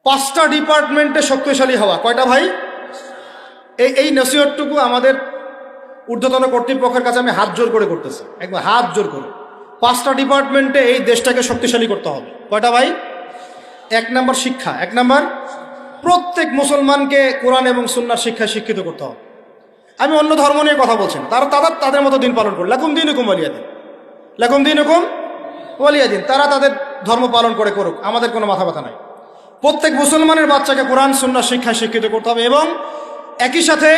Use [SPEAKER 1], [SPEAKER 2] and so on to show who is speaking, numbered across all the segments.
[SPEAKER 1] 5টা ডিপার্টমেন্টে শক্তিশালী হওয়া। কয়টা ভাই? এই নসিহতটুকু আমাদের ঊর্ধ্বতন কর্তৃপক্ষের কাছে আমি হাত জোর করে করতেছি, একবার হাত জোর করে। 5টা ডিপার্টমেন্টে এই দেশটাকে শক্তিশালী করতে হবে। কয়টা ভাই? 1 নম্বর শিক্ষা। 1 নম্বর, প্রত্যেক মুসলমানকে কোরআন এবং সুন্নাহর শিক্ষায় শিক্ষিত করতে হবে। আমি অন্য ধর্ম নিয়ে কথা বলছেন, তাদের মতো দিন পালন করে, লাকুম দীনুকুম ওয়ালিয়া দিন, লাকুম দীনুকুম ওয়ালিয়া দিন। তারা তাদের ধর্ম পালন করে করুক, আমাদের কোনো মাথা ব্যথা নাই। প্রত্যেক মুসলমানের বাচ্চাকে কোরআন সুন্নাহর শিক্ষায় শিক্ষিত করতে হবে এবং একই সাথে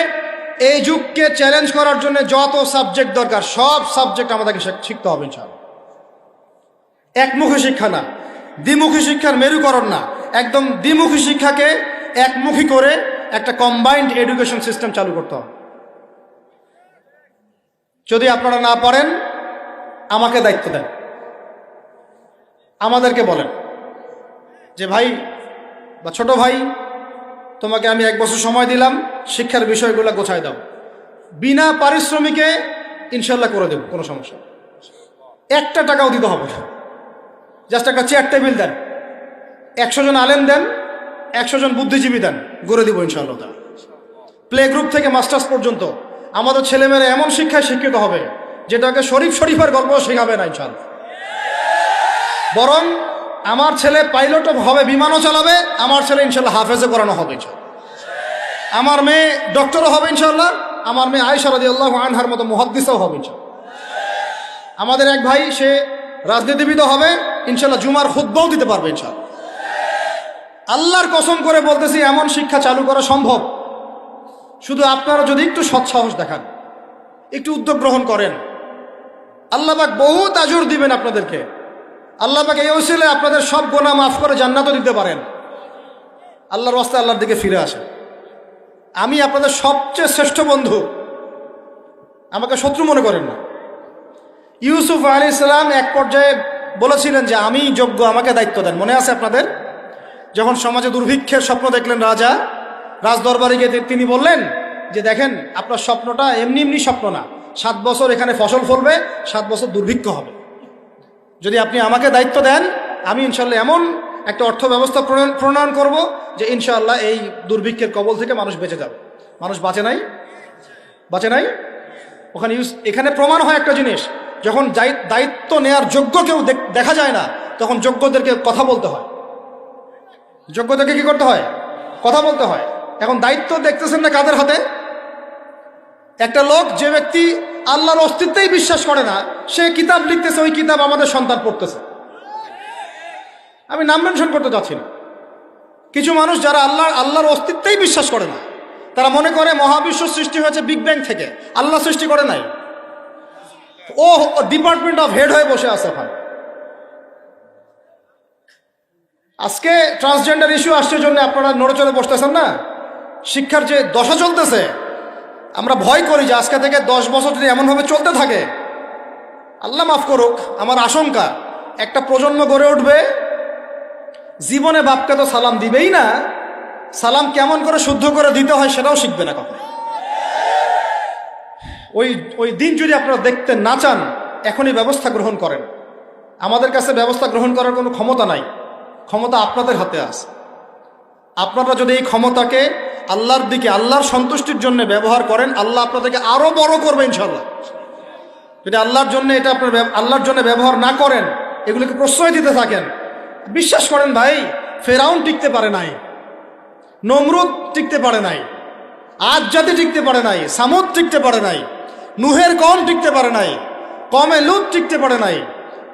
[SPEAKER 1] এই যুগকে চ্যালেঞ্জ করার জন্য যত সাবজেক্ট দরকার সব সাবজেক্ট আমাদেরকে শিখতে হবে ইনশাআল্লাহ। একমুখী শিক্ষা না, দ্বিমুখী শিক্ষার মেরুকরণ না, একদম দ্বিমুখী শিক্ষাকে একমুখী করে একটা কম্বাইন্ড এডুকেশন সিস্টেম চালু করতে হবে। যদি আপনারা না পারেন আমাকে দায়িত্ব দেন, আমাদেরকে বলেন যে ভাই বা ছোট ভাই, তোমাকে আমি 1 বছর সময় দিলাম, শিক্ষার বিষয়গুলো গোছায় দাও। বিনা পারিশ্রমিকে ইনশাল্লাহ করে দেব, কোনো সমস্যা। 1টা টাকাও দিতে হবে না, জাস্ট একটা চেয়ার টেবিল দেন, 100 জন আলেম দেন, 100 জন বুদ্ধিজীবী দেন, গড়ে দিব ইনশাআল্লাহ। প্লে গ্রুপ থেকে মাস্টার্স পর্যন্ত আমাদের ছেলেমেয়েরা এমন শিক্ষায় শিক্ষিত হবে যেটাকে শরীফের গল্প শেখাবে না ইনশাআল্লাহ। বরং আমার ছেলে পাইলটও হবে, বিমানও চালাবে, আমার ছেলে ইনশাআল্লাহ হাফেজে করানো হবে ইনশাআল্লাহ। আমার মেয়ে ডক্টরও হবে ইনশাআল্লাহ, আমার মেয়ে আয়েশা রাদিয়াল্লাহু আনহার মতো মুহাদ্দিসও হবে ইনশাআল্লাহ। আমাদের এক ভাই, সে রাজনীতিবিদ হবে ইনশাআল্লাহ, জুমার খুতবাও দিতে পারবে ইনশাআল্লাহ। আল্লাহর কসম করে বলতেছি, এমন শিক্ষা চালু করা সম্ভব। শুধু আপনারা যদি একটু সৎসাহস দেখান, একটু উদ্যোগ গ্রহণ করেন, আল্লাহ পাক বহুত আজর দিবেন আপনাদেরকে। আল্লাহ পাক এই ওসিলায় আপনাদের সব গুনাহ মাফ করে জান্নাতও দিতে পারেন। আল্লাহর রাস্তায় আল্লাহর দিকে ফিরে আসেন। আমি আপনাদের সবচেয়ে শ্রেষ্ঠ বন্ধু, আমাকে শত্রু মনে করেন না। ইউসুফ আলাইহিস সালাম এক পর্যায়ে বলেছিলেন যে আমি যোগ্য, আমাকে দায়িত্ব দেন। মনে আছে আপনাদের? যখন সমাজে দুর্ভিক্ষের স্বপ্ন দেখলেন রাজা, রাজদরবারে গিয়ে তিনি বললেন যে দেখেন, আপনার স্বপ্নটা এমনি এমনি স্বপ্ন না, 7 বছর এখানে ফসল ফলবে, 7 বছর দুর্ভিক্ষ হবে। যদি আপনি আমাকে দায়িত্ব দেন, আমি ইনশাআল্লাহ এমন একটা অর্থ ব্যবস্থা প্রণয়ন করব যে ইনশাআল্লাহ এই দুর্ভিক্ষের কবল থেকে মানুষ বেঁচে যাবে। মানুষ বাঁচে নাই। এখানে প্রমাণ হয় একটা জিনিস, যখন দায়িত্ব নেয়ার যোগ্য কেউ দেখা যায় না, তখন যোগ্যদেরকে কথা বলতে হয়। যোগ্যদেরকে কি করতে হয়? কথা বলতে হয়। এখন দায়িত্ব দেখতেছেন না কাদের হাতে? একটা লোক, যে ব্যক্তি আল্লাহর অস্তিত্বেই বিশ্বাস করে না, সে কিতাব লিখতেছে, ওই কিতাব আমাদের সন্তান পড়তেছে। আমি নাম মেনশন করতে চাচ্ছি না। কিছু মানুষ যারা আল্লাহর অস্তিত্বেই বিশ্বাস করে না, তারা মনে করে মহাবিশ্ব সৃষ্টি হয়েছে বিগ ব্যাং থেকে, আল্লাহ সৃষ্টি করে নাই। ও ডিপার্টমেন্ট অফ হেড হয়ে বসে আছে ওখানে। আজকে ট্রান্সজেন্ডার ইস্যু আসছে জন্য আপনারা নড়েচড়ে বসতেছেন না। শিক্ষার যে দশা চলতেছে, আমরা ভয় করি যে আজকে থেকে 10 বছর যদি এমনভাবে চলতে থাকে, আল্লাহ মাফ করুক, আমার আশঙ্কা একটা প্রজন্ম গড়ে উঠবে, জীবনে বাপকে তো সালাম দিবেই না, সালাম কেমন করে শুদ্ধ করে দিতে হয় সেটাও শিখবে না কখন। ওই দিন যদি আপনারা দেখতে না চান, এখনই ব্যবস্থা গ্রহণ করেন। আমাদের কাছে ব্যবস্থা গ্রহণ করার কোনো ক্ষমতা নাই, ক্ষমতা আপনাদের হাতে আছে। আপনারা যদি এই ক্ষমতাকে আল্লাহর দিকে, আল্লাহর সন্তুষ্টির জন্য ব্যবহার করেন, আল্লাহ আপনাদেরকে আরো বড় করবে ইনশাআল্লাহ। যদি আল্লাহর জন্য এটা আপনার আল্লাহর জন্য ব্যবহার না করেন, এগুলোকে প্রশ্রয় দিতে থাকেন, বিশ্বাস করেন ভাই, ফেরাউন টিকতে পারে নাই, নমরুদ টিকতে পারে নাই, আদ জাতি টিকতে পারে নাই, সামুদ টিকতে পারে নাই, নুহের কওম টিকতে পারে নাই, কমে লুত টিকতে পারে নাই,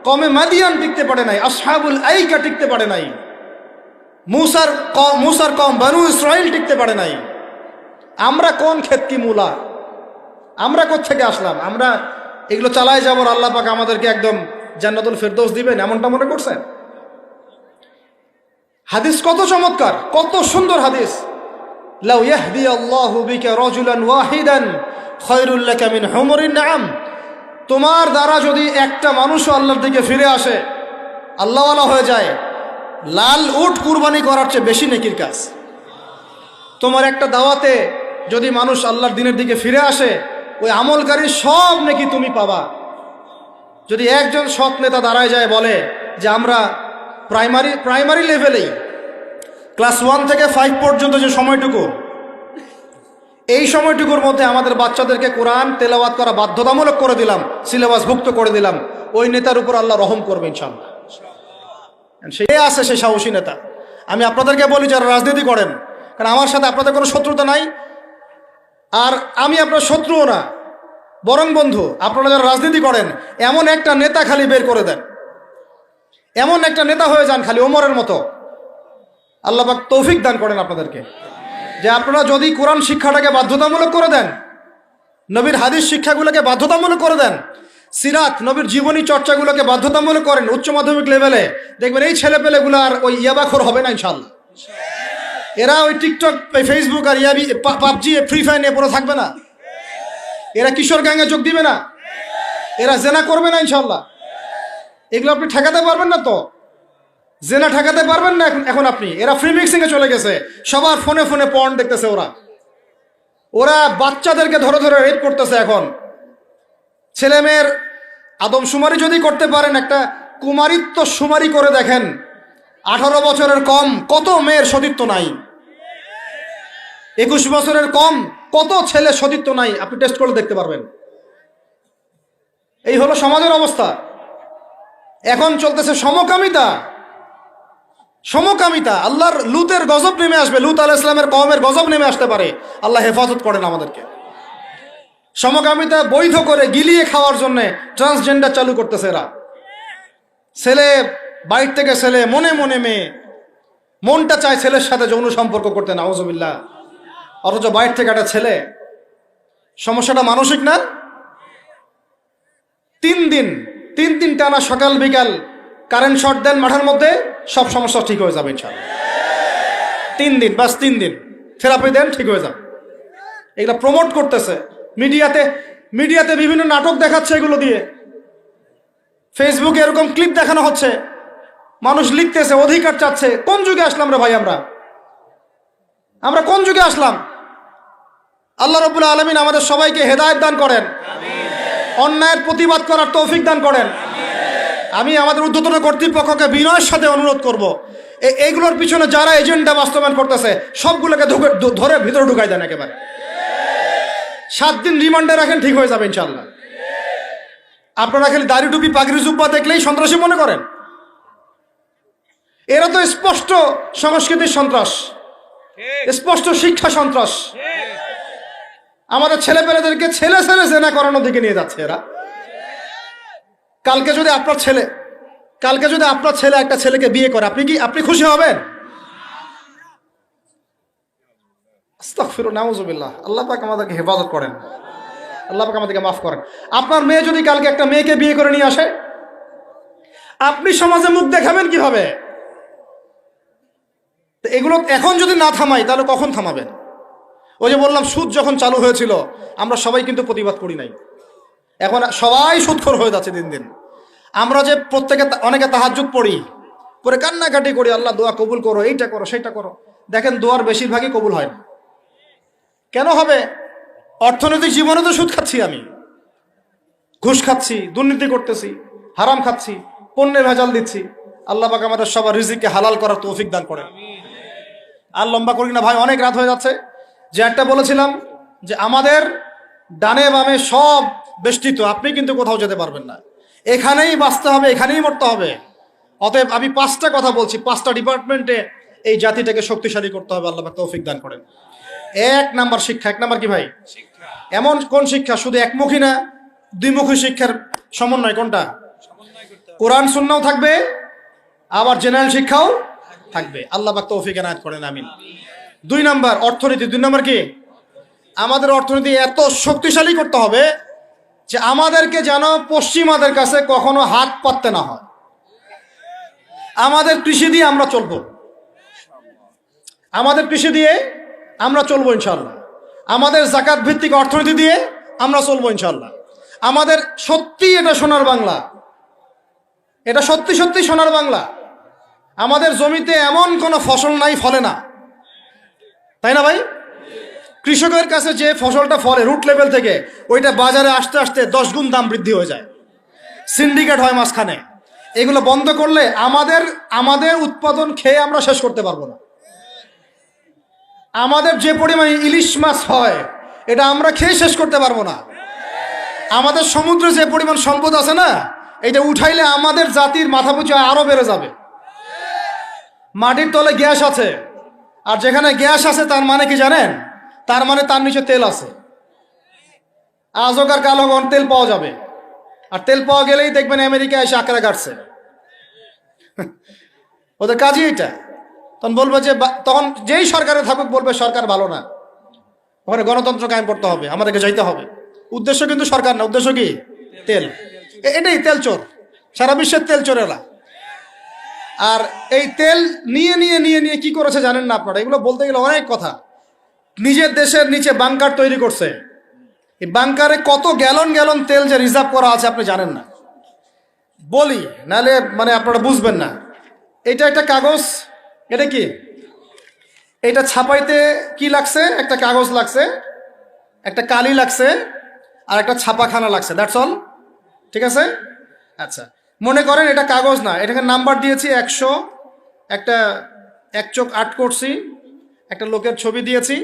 [SPEAKER 1] কমে মাদিয়ান টিকতে পারে নাই, আসহাবুল আইকা টিকতে পারে নাই, মুসার কওম বনু ইসরাইল টিকতে পারে নাই। আমরা কোন ক্ষেত কি মূলা? আমরা কোত্থেকে আসলাম? আমরা এগুলো চালায় যাবো, আল্লাহ পাক আমাদেরকে একদম জান্নাতুল ফেরদৌস দিবেন এমনটা মনে করছেন? হাদিস কত চমৎকার, কত সুন্দর হাদিস। লাউ ইয়াহদি আল্লাহু বিকা রাজুলান ওয়াহিদান খায়রুল লাকা মিন হুমুরিন নাম। তোমার দ্বারা যদি একটা মানুষও আল্লাহর দিকে ফিরে আসে, আল্লাহওয়ালা হয়ে যায়, লাল উট কুরবানি করার চেয়ে বেশি নেকির কাজ। তোমার একটা দাওয়াতে যদি মানুষ আল্লাহর দিনের দিকে ফিরে আসে, ওই আমলকারীর সব নেকি তুমি পাবা। যদি একজন সৎ নেতা দাঁড়ায় যায়, বলে যে আমরা প্রাইমারি লেভেলেই ক্লাস 1 থেকে 5 পর্যন্ত যে সময়টুকু, এই সময়টুকুর মধ্যে আমাদের বাচ্চাদেরকে কোরআন তেলাওয়াত করা বাধ্যতামূলক করে দিলাম, সিলেবাসভুক্ত করে দিলাম, ওই নেতার উপর আল্লাহ রহম করবে ইনশাআল্লাহ। সে আছে, সে সাহসী নেতা। আমি আপনাদেরকে বলি যারা রাজনীতি করেন, কারণ আমার সাথে আপনাদের কোনো শত্রুতা নাই, আর আমি আপনার শত্রুও না, বরং বন্ধু। আপনারা যারা রাজনীতি করেন, এমন একটা নেতা খালি বের করে দেন, এমন একটা নেতা হয়ে যান খালি ওমরের মতো। আল্লাহ পাক তৌফিক দান করেন আপনাদেরকে, যে আপনারা যদি কোরআন শিক্ষাটাকে বাধ্যতামূলক করে দেন, নবীর হাদিস শিক্ষাগুলোকে বাধ্যতামূলক করে দেন, সিরাত নবীর জীবনী চর্চাগুলোকে বাধ্যতামূলক করেন উচ্চ মাধ্যমিক লেভেলে, দেখবেন এই ছেলেপেলেগুলো আর ওই ইয়াবাখোর হবে না ইনশাআল্লাহ। এরা ওই টিকটক, ফেসবুক আর পাবজি, ফ্রি ফায়ার নিয়ে পড়ে থাকবে না। এরা কিশোর গ্যাংয়ে যোগ দিবে না, এরা জেনা করবে না ইনশাআল্লাহ। এগুলো আপনি ঠেকাতে পারবেন না তো, জেনা ঠেকাতে পারবেন না এখন আপনি। এরা ফ্রি মিক্সিং এ চলে গেছে, সবার ফোনে ফোনে পর্ন দেখতেছে। ওরা বাচ্চাদেরকে ধরে ধরে রেপ করতেছে। এখন ছেলে মেয়ের আদমশুমারি যদি করতে পারেন, একটা কুমারিত্ব শুমারি করে দেখেন, 18 বছরের কম কত মেয়ের সতীত্ব নাই, 21 বছরের কম কত ছেলে সতীত্ব নাই, আপনি টেস্ট করে দেখতে পারবেন। এই হলো সমাজের অবস্থা। এখন চলতেছে সমকামিতা। সমকামিতা, আল্লাহর লুতের গজব নেমে আসবে, লুত আলাইহিস সালামের কওমের গজব নেমে আসতে পারে। আল্লাহ হেফাজত করেন আমাদেরকে। সমকামিতা বৈধ করে গিলিয়ে খাওয়ার জন্য ট্রান্সজেন্ডার চালু করতেছে এরা। ছেলে বাইর থেকে ছেলে, মনে মনে মেয়ে, মনটা চায় ছেলের সাথে যৌন সম্পর্ক করতে, নাউজুবিল্লাহ, অথচ বাইর থেকে একটা ছেলে। সমস্যাটা মানসিক না? 3 দিন টানা সকাল বিকাল কারেন্ট শর্ট দেন মাঠের মধ্যে, সব সমস্যা ঠিক হয়ে যাবে ইনশাআল্লাহ। 3 দিন, বাস 3 দিন থেরাপি দেন, ঠিক হয়ে যাবে। এগুলা প্রমোট করতেছে মিডিয়াতে বিভিন্ন নাটক দেখাচ্ছে, এগুলো দিয়ে ফেসবুকে এরকম ক্লিপ দেখানো হচ্ছে, মানুষ লিখতেছে, অধিকার চাচ্ছে। কোন যুগে আসলাম রে ভাই? আমরা কোন যুগে আসলাম? আল্লাহ রাব্বুল আলামিন আমাদের সবাইকে হেদায়েত দান করেন, অন্যায়ের প্রতিবাদ করার তৌফিক দান করেন। আমি আমাদের ঊর্ধ্বতন কর্তৃপক্ষকে বিনয়ের সাথে অনুরোধ করব, এইগুলোর পিছনে যারা এজেন্ডা বাস্তবায়ন করতেছে সবগুলোকে ধরে ভিতরে ঢুকাই দেন একেবারে। 7 দিন রিমান্ডে রাখেন, ঠিক হয়ে যাবে ইনশাআল্লাহ। আপনারা খালি দাড়ি টুপি পাগড়ি জুব্বা দেখলেই সন্ত্রাসী মনে করেন? এরা তো স্পষ্ট সংস্কৃতির সন্ত্রাস, স্পষ্ট শিক্ষা সন্ত্রাস। আমাদের ছেলেপেলেদেরকে ছেলে জেনা করানোর দিকে নিয়ে যাচ্ছে এরা। কালকে যদি আপনার ছেলে একটা ছেলেকে বিয়ে করে, আপনি খুশি হবেন? আস্তাগফিরুল্লাহ, নাউজুবিল্লাহ। আল্লাহ পাক আমাদেরকে হেফাজত করেন, আল্লাহ পাক আমাদেরকে মাফ করেন। আপনার মেয়ে যদি কালকে একটা মেয়েকে বিয়ে করে নিয়ে আসে, আপনি সমাজে মুখ দেখাবেন কিভাবে? এগুলো এখন যদি না থামাই, তাহলে কখন থামাবেন? ওই যে বললাম, সুদ যখন চালু হয়েছিল আমরা সবাই কিন্তু প্রতিবাদ করি নাই। এখন সবাই সুদখোর হয়ে যাচ্ছে দিন দিন। আমরা যে অনেকে তাহাজ্জুদ পড়ে কান্নাকাটি করি, আল্লাহ দোয়া কবুল করো, এইটা করো সেইটা করো। দেখেন দোয়ার বেশিরভাগই কবুল হয় না। কেন হবে? অর্থনৈতিক জীবনে তো সুদ খাচ্ছি, আমি ঘুষ খাচ্ছি, দুর্নীতি করতেছি, হারাম খাচ্ছি, পণ্যে ভেজাল দিচ্ছি। আল্লাহ পাক আমাদের সবার রিজিককে হালাল করার তৌফিক দান করেন। আর লম্বা করি না ভাই, অনেক রাত হয়ে যাচ্ছে। যে একটা বলেছিলাম যে আমাদের ডানে বামে সব বেষ্টিত, আপনি কিন্তু কোথাও যেতে পারবেন না, এখানেই বাঁচতে হবে, এখানেই মরতে হবে। অতএব আমি 5টা কথা বলছি, 5টা ডিপার্টমেন্টে এই জাতিটাকে শক্তিশালী করতে হবে। আল্লাহ পাক তৌফিক দান করেন। 1 নাম্বার শিক্ষা। 1 নাম্বার কি ভাই? এমন কোন শিক্ষা? শুধু একমুখী না, 2মুখী শিক্ষার সমন্বয়। কোনটা? কোরআন সুন্নাহও থাকবে, আবার জেনারেল শিক্ষাও থাকবে। আল্লাহ পাক তৌফিক এনায়েত করেন, আমিন। 2 নাম্বার অর্থনীতি। 2 নাম্বার কি? আমাদের অর্থনীতি এত শক্তিশালী করতে হবে যে আমাদেরকে যেন পশ্চিমাদের কাছে কখনো হাত পাততে না হয়। আমাদের কৃষি দিয়ে আমরা চলবো, ইনশাআল্লাহ। আমাদের যাকাত ভিত্তিক অর্থনীতি দিয়ে আমরা চলবো ইনশাআল্লাহ। আমাদের সত্যি এটা সোনার বাংলা, এটা সত্যি সত্যি সোনার বাংলা। আমাদের জমিতে এমন কোনো ফসল নাই ফলে না, তাই না ভাই? কৃষকের কাছে যে ফসলটা ফলে রুট লেভেল থেকে, ওইটা বাজারে আসতে আসতে 10 গুণ দাম বৃদ্ধি হয়ে যায়, সিন্ডিকেট হয় মাঝখানে। এগুলো বন্ধ করলে আমাদের উৎপাদন খেয়ে আমরা শেষ করতে পারবো না। আমাদের যে পরিমাণে ইলিশ মাছ হয় এটা আমরা খেয়ে শেষ করতে পারবো না। আমাদের সমুদ্রে যে পরিমাণ সম্পদ আছে না, এটা উঠাইলে আমাদের জাতির মাথাপিছু আরো বেড়ে যাবে। মাটির তলে গ্যাস আছে, আর যেখানে গ্যাস আছে তার মানে কি জানেন? তার মানে তার নিচে তেল আছে। আজকার কালো তেল পাওয়া যাবে, আর তেল পাওয়া গেলেই দেখবেন আমেরিকা এসে আঁকড়া কাটছে। ওদের কাজই এটা। তখন বলবে যে, তখন যেই সরকারে থাকুক বলবে সরকার ভালো না, ওখানে গণতন্ত্র কায়েম করতে হবে, আমাদেরকে যাইতে হবে। উদ্দেশ্য কিন্তু সরকার না, উদ্দেশ্য কি? তেল। এটাই তেল চোর, সারা বিশ্বের তেল চোরেরা। আর এই তেল নিয়ে নিয়ে নিয়ে নিয়ে কি করেছে জানেন না আপনারা? এগুলো বলতে গেলে অনেক কথা। নিজের দেশের নিচে বাংকার তৈরি করছে। এই বাংকারে কত গ্যালন গ্যালন তেল যে রিজার্ভ করা আছে আপনি জানেন না। বলি নাহলে মানে আপনারা বুঝবেন না। এটা একটা কাগজ, এটা কি? এটা ছাপাইতে কি লাগছে? একটা কাগজ লাগছে, একটা কালি লাগছে, আর একটা ছাপাখানা লাগছে, দ্যাটস অল। ঠিক আছে? আচ্ছা, মনে করেন এটা কাগজ না, এটাকে নাম্বার দিয়েছি 100, একটা 1 চোখ 8 করছি, একটা লোকের ছবি দিয়েছি,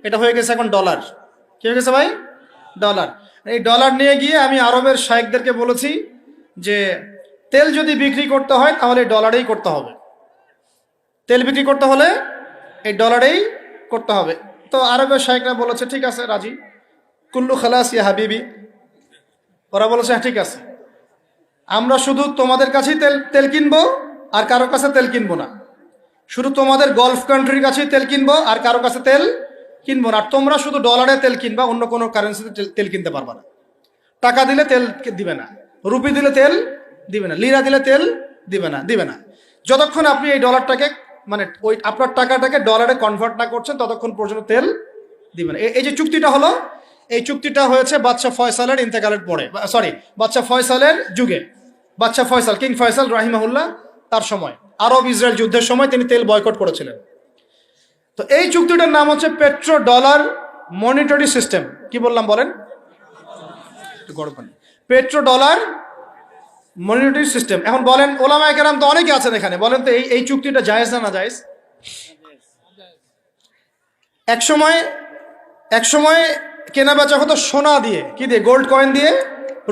[SPEAKER 1] এটা হয়ে গেছে এখন ডলার। কি হয়ে গেছে ভাই? ডলার। এই ডলার নিয়ে গিয়ে আমি আরবের শায়েখদেরকে বলেছি যে তেল যদি বিক্রি করতে হয় তাহলে ডলারেই করতে হবে, তেল বিক্রি করতে হলে এই ডলারেই করতে হবে। তো আরবের শায়েখরা বলেছে ঠিক আছে, রাজি। কুল্লু খালাস ইয়া হাবিবি, ওরা বলেছে হ্যাঁ ঠিক আছে, আমরা শুধু তোমাদের কাছেই তেল কিনবো, আর কারো কাছে তেল কিনবো না। শুধু তোমাদের গলফ কান্ট্রির কাছেই তেল কিনবো, আর কারো কাছে তেল কিনবো না। আর তোমরা শুধু ডলারে তেল কিনবা, অন্য কোনো কারেন্সিতে তেল কিনতে পারবা না। টাকা দিলে তেল দিবে না, রুপি দিলে তেল দিবে না, লিরা দিলে তেল দিবে না। যতক্ষণ আপনি এই ডলারটাকে মানে ওই আপনার টাকাটাকে ডলারে কনভার্ট না করছেন ততক্ষণ পর্যন্ত তেল দিবে না। এই যে চুক্তিটা হলো, এই চুক্তিটা হয়েছে বাদশাহ ফয়সালের ইন্তেকালের পরে, সরি বাদশাহ ফয়সালের যুগে। বাদশাহ ফয়সাল, কিং ফয়সাল রাহিমাহুল্লাহ, তার সময় আরব ইসরায়েল যুদ্ধের সময় তিনি তেল বয়কট করেছিলেন। তো এই চুক্তিটার নাম হচ্ছে পেট্রো ডলার মনিটরি সিস্টেম। কি বললাম বলেন? Petro dollar monetary system. এখন বলেন, ওলামায়ে কেরাম তো অনেকে আছেন এখানে, বলেন তো এই চুক্তিটা জায়েজ না জায়েজ? এক সময় কেনা বেচা হতো সোনা দিয়ে, কি দিয়ে? গোল্ড কয়েন দিয়ে,